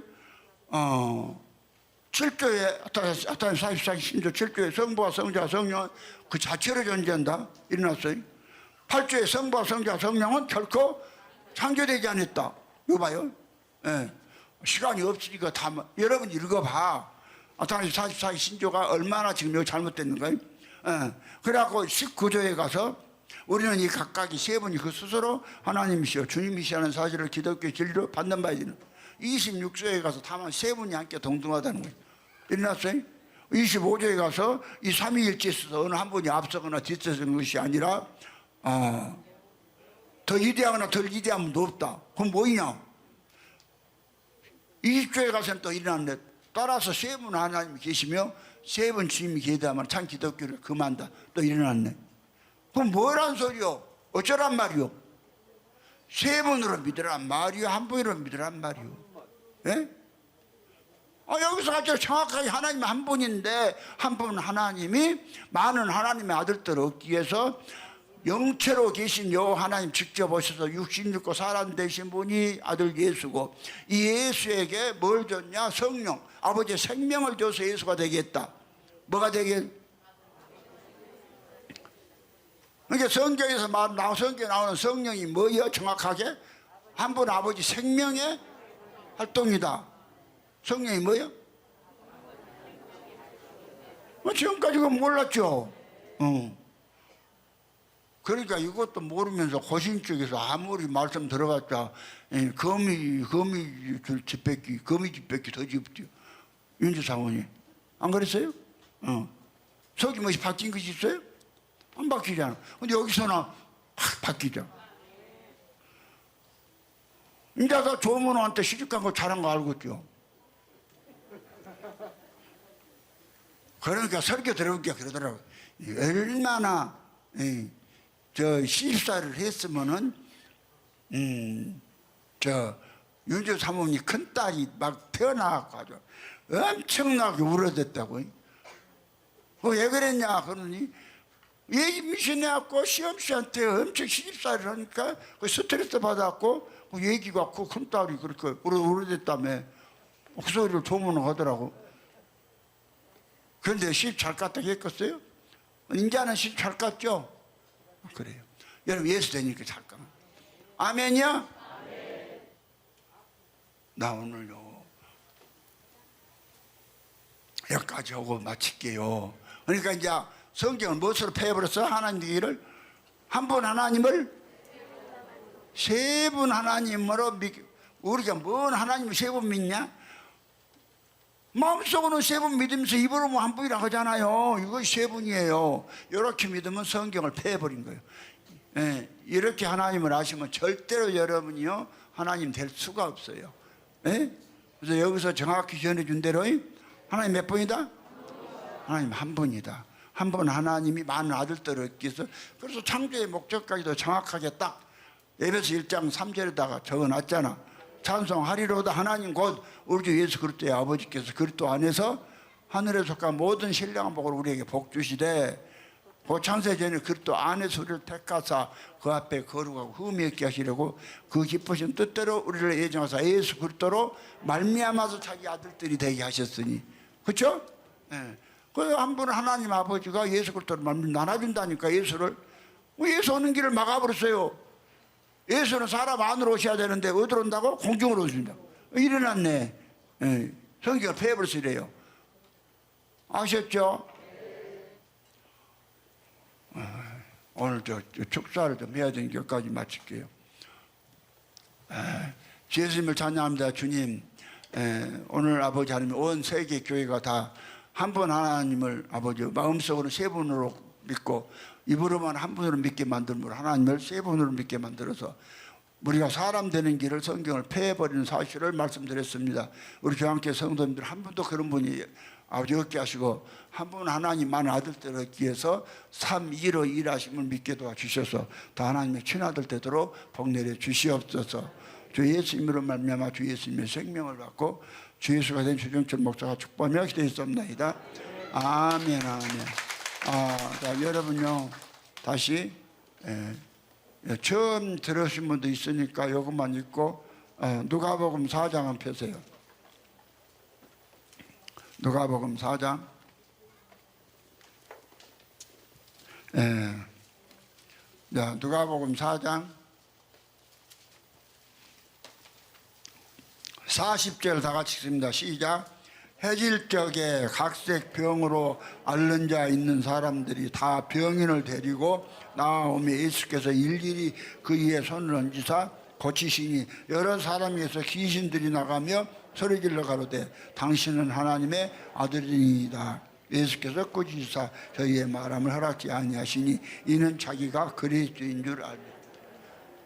7조에 아타임 44기 신조 7조에 성부와 성자와 성령은 그 자체로 존재한다. 일어났어요. 8조에 성부와 성자와 성령은 결코 창조되지 않았다. 이거 봐요. 시간이 없으니까 다 여러분 읽어봐. 아타임 44기 신조가 얼마나 지금 여기 잘못됐는가요? 그래갖고 19조에 가서 우리는 이 각각이 세 분이 그 스스로 하나님이시여 주님이시라는 사실을 기독교의 진리로 판단받는 26조에 가서 다만 세 분이 함께 동등하다는 거예요. 일어났어요? 25조에 가서 이 삼위일체에서 어느 한 분이 앞서거나 뒤서는 것이 아니라 더 위대하거나 덜 위대한 분도 없다. 그럼 뭐이냐? 20조에 가서는 또 일어났는데 따라서 세 분 하나님이 계시며 세 번 주님이 기도하면 참 기독교를 그만다. 또 일어났네. 그럼 뭐란 소리요? 어쩌란 말이요? 세 번으로 믿으란 말이요? 한 번으로 믿으란 말이요? 예? 여기서 가지고 정확하게 하나님 한 분인데, 한 분 하나님이 많은 하나님의 아들들을 얻기 위해서 영체로 계신 요 하나님 직접 오셔서 육신 입고 사람 되신 분이 아들 예수고, 이 예수에게 뭘 줬냐? 성령, 아버지의 생명을 줘서 예수가 되겠다. 뭐가 되겠? 그러니까 성경에서 성경에 나오는 성령이 뭐예요? 정확하게 한 분 아버지 생명의 활동이다. 성령이 뭐예요? 지금까지 그거 몰랐죠. 그러니까 이것도 모르면서 고신 쪽에서 아무리 말씀 들어봤자 거미 집뱉기 더 집죠. 윤주 사모님 안 그랬어요? 속임없이 바뀐 것이 있어요? 안 바뀌잖아. 근데 여기서는 확 바뀌죠. 이제 다 조문호한테 시집간 거 잘한 거 알고 있죠. 그러니까 설교 들어보니까 그러더라고. 얼마나 시집살이를 했으면은 윤주 사모님 큰 딸이 막 태어나가지고 엄청나게 울어댔다고. 왜 그랬냐 그러니 얘기 미신해갖고 시험씨한테 엄청 시집살이를 하니까 스트레스 받았고 그 얘기가 그 큰 딸이 그렇게 울어댔다며 그 소리를 조문을 하더라고. 그런데 시집 잘 갔다 했겠어요? 인자는 시집 잘 갔죠? 그래요. 여러분 예수 되니까 잘 가면. 아멘이요? 아멘. 나 오늘요 여기까지 하고 마칠게요. 그러니까 이제 성경을 무엇으로 패해버렸어? 하나님 되기를 한 분 하나님을 세 분 하나님으로 우리가 뭔 하나님을 세 분 믿냐? 마음속으로는 세 분 믿으면서 입으로 한 분이라 하잖아요. 이것이 세 분이에요. 이렇게 믿으면 성경을 패해버린 거예요. 예, 이렇게 하나님을 아시면 절대로 여러분이요 하나님 될 수가 없어요. 예? 그래서 여기서 정확히 전해준 대로 하나님 몇 분이다? 하나님 한 분이다. 한 분 하나님이 많은 아들들을 얻기 위해서. 그래서 창조의 목적까지도 정확하게 딱 에베소 1장 3절에다가 적어놨잖아. 찬송하리로다 하나님 곧 우리 주 예수 그리스도의 아버지께서 그리스도 안에서 하늘에 속한 모든 신령한 복을 우리에게 복 주시되 그 창세전에 그리스도 안에서 우리를 택하사 그 앞에 거룩하고 흠이 없게 하시려고 그 기쁘신 뜻대로 우리를 예정하사 예수 그리스도로 말미암아서 자기 아들들이 되게 하셨으니. 그렇죠? 예. 그 한 분은 하나님 아버지가 예수 그리스도를 나눠준다니까. 예수를 예수 오는 길을 막아버렸어요. 예수는 사람 안으로 오셔야 되는데 어디로 온다고? 공중으로 오신다. 일어났네. 예. 성경을 패해버렸으래요. 아셨죠? 오늘 축사를 좀 해야 되니까 여기까지 마칠게요. 예수님을 찬양합니다. 주님, 오늘 아버지 하나님 온 세계 교회가 다 한 분 하나님을 아버지 마음속으로 세 분으로 믿고 입으로만 한 분으로 믿게 만들므로 하나님을 세 분으로 믿게 만들어서 우리가 사람 되는 길을 성경을 패해버리는 사실을 말씀드렸습니다. 우리 교황교회 성도님들 한 분도 그런 분이 아버지 없게 하시고 한 분 하나님만 아들들을 얻기 위해서 3.15 일하심을 믿게 도와주셔서 더 하나님의 친아들 되도록 복 내려 주시옵소서. 주 예수님으로 말미암아 주 예수님의 생명을 받고 주 예수가 된 주정철 목사가 축복하며 기도했습니다. 아멘 아멘. 자, 여러분요 다시 처음 들으신 분도 있으니까 이것만 읽고 누가복음 4장은 펴세요. 누가복음 4장. 자, 누가복음 4장 40절 다 같이 읽습니다. 시작. 해질 적에 각색 병으로 앓는 자 있는 사람들이 다 병인을 데리고 나오며 예수께서 일일이 그 위에 손을 얹으사 고치시니 여러 사람에서 귀신들이 나가며 소리질러 가로되 당신은 하나님의 아들이니이다. 예수께서 꾸짖으사 저희의 말함을 허락지 아니하시니 이는 자기가 그리스도인 줄 알고.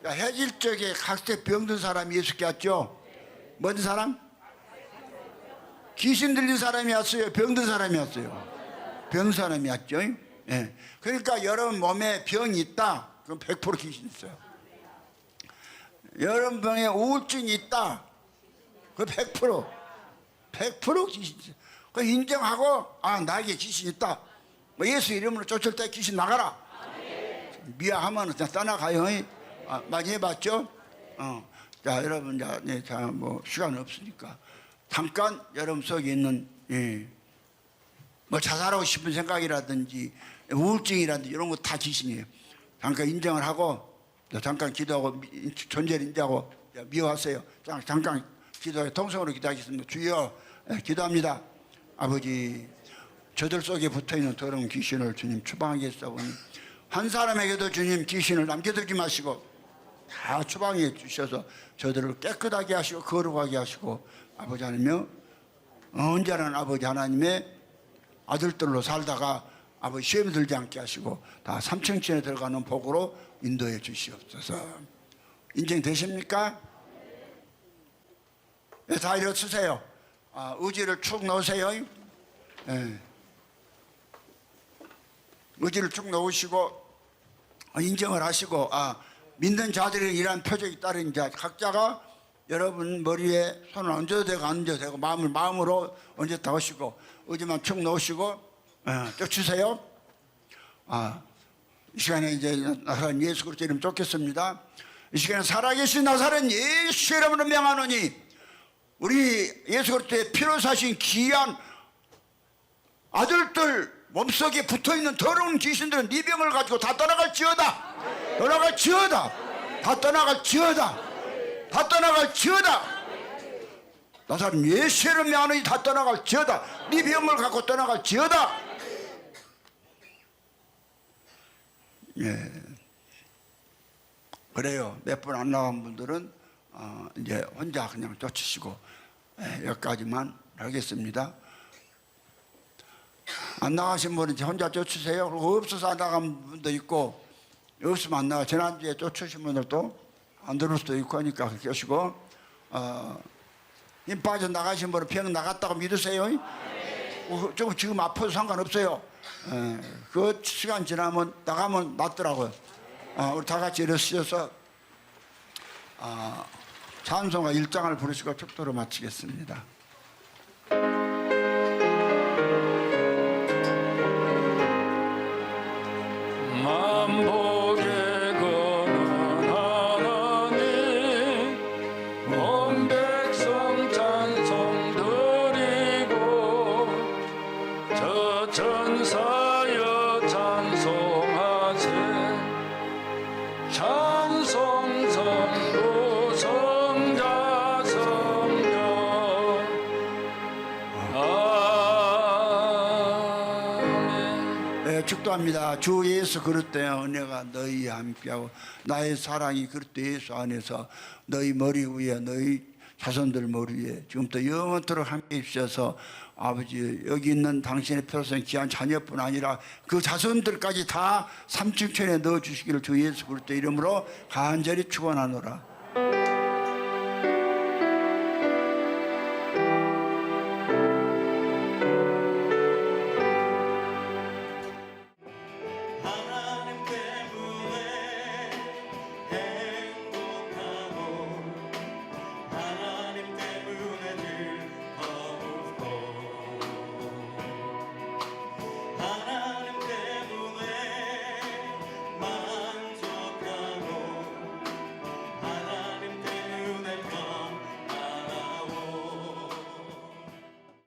해질 적에 각색 병든 사람이 예수께 왔죠. 뭔 사람? 귀신 들린 사람이 왔어요? 병든 사람이 왔어요? 병든 사람이 왔죠. 예. 그러니까 여러분 몸에 병이 있다. 그럼 100% 귀신 있어요. 여러분 병에 우울증이 있다. 그 100% 귀신 있어요. 그 인정하고 아 나에게 귀신 있다. 뭐 예수 이름으로 쫓을 때 귀신 나가라. 미안하면 그냥 떠나가요. 많이 해봤죠? 자 여러분 뭐 시간 없으니까 잠깐 여러분 속에 있는 뭐 자살하고 싶은 생각이라든지 우울증이라든지 이런 거 다 귀신이에요. 잠깐 인정을 하고 잠깐 기도하고 존재를 인정하고 미워하세요. 잠깐 기도해 통성으로 기도하겠습니다. 주여 기도합니다. 아버지 저들 속에 붙어있는 더러운 귀신을 주님 추방하겠사오니 한 사람에게도 주님 귀신을 남겨두지 마시고 다 추방해 주셔서 저들을 깨끗하게 하시고 거룩하게 하시고 아버지 하나님요 언제나 아버지 하나님의 아들들로 살다가 아버지 시험에 들지 않게 하시고 다 삼층천에 들어가는 복으로 인도해 주시옵소서. 인정되십니까? 네, 다 일어서세요. 의지를 축 넣으세요. 네. 의지를 쭉 넣으시고 인정을 하시고 믿는 자들이 이러한 표적이 따른 자 각자가 여러분 머리에 손을 얹어도 되고 안 얹어도 되고 마음으로 얹었다 하시고 의지만 축 넣으시고 쫓으세요. 이 시간에 이제 나사렛 예수 그리스도 이름 쫓겠습니다. 이 시간에 살아계신 나사렛 예수 이름으로 명하노니 우리 예수 그리스도의 피로 사신 귀한 아들들 몸속에 붙어있는 더러운 귀신들은 네 병을 가지고 다 떠나갈지어다. 떠나갈지어다. 다 떠나갈지어다. 다 떠나갈지어다. 나사렛 예수 이름으로 명하노니 다 떠나갈지어다. 네 병을 갖고 떠나갈지어다. 예. 그래요. 몇 분 안 나간 분들은 이제 혼자 그냥 쫓으시고 여기까지만 하겠습니다. 안 나가신 분은 이제 혼자 쫓으세요. 그리고 없어서 안 나간 분도 있고 없으면 안 나가. 지난주에 쫓으신 분들도 안 들을 수도 있고 하니까 그렇게 하시고 힘 빠져 나가신 분은 병 나갔다고 믿으세요. 좀 지금 아파도 상관없어요. 그 시간 지나면 나가면 낫더라고요. 우리 다 같이 일어서셔서 찬송가 1장을 부르시고 축도로 마치겠습니다. 만복의 근원 하나님 온 백성 찬송 드리고 저 천사여 찬송하세 찬송 성도 성자 성녀 아멘. 축도합니다. 주 예수 그리스도의 은혜가 너희와 함께하고 나의 사랑이 그리스도 예수 안에서 너희 머리 위에 너희 자손들 머리 위에 지금부터 영원토록 함께 해주셔서 아버지 여기 있는 당신의 표성 귀한 자녀뿐 아니라 그 자손들까지 다 삼층천에 넣어주시기를 주 예수 그리스도 이름으로 간절히 축원하노라.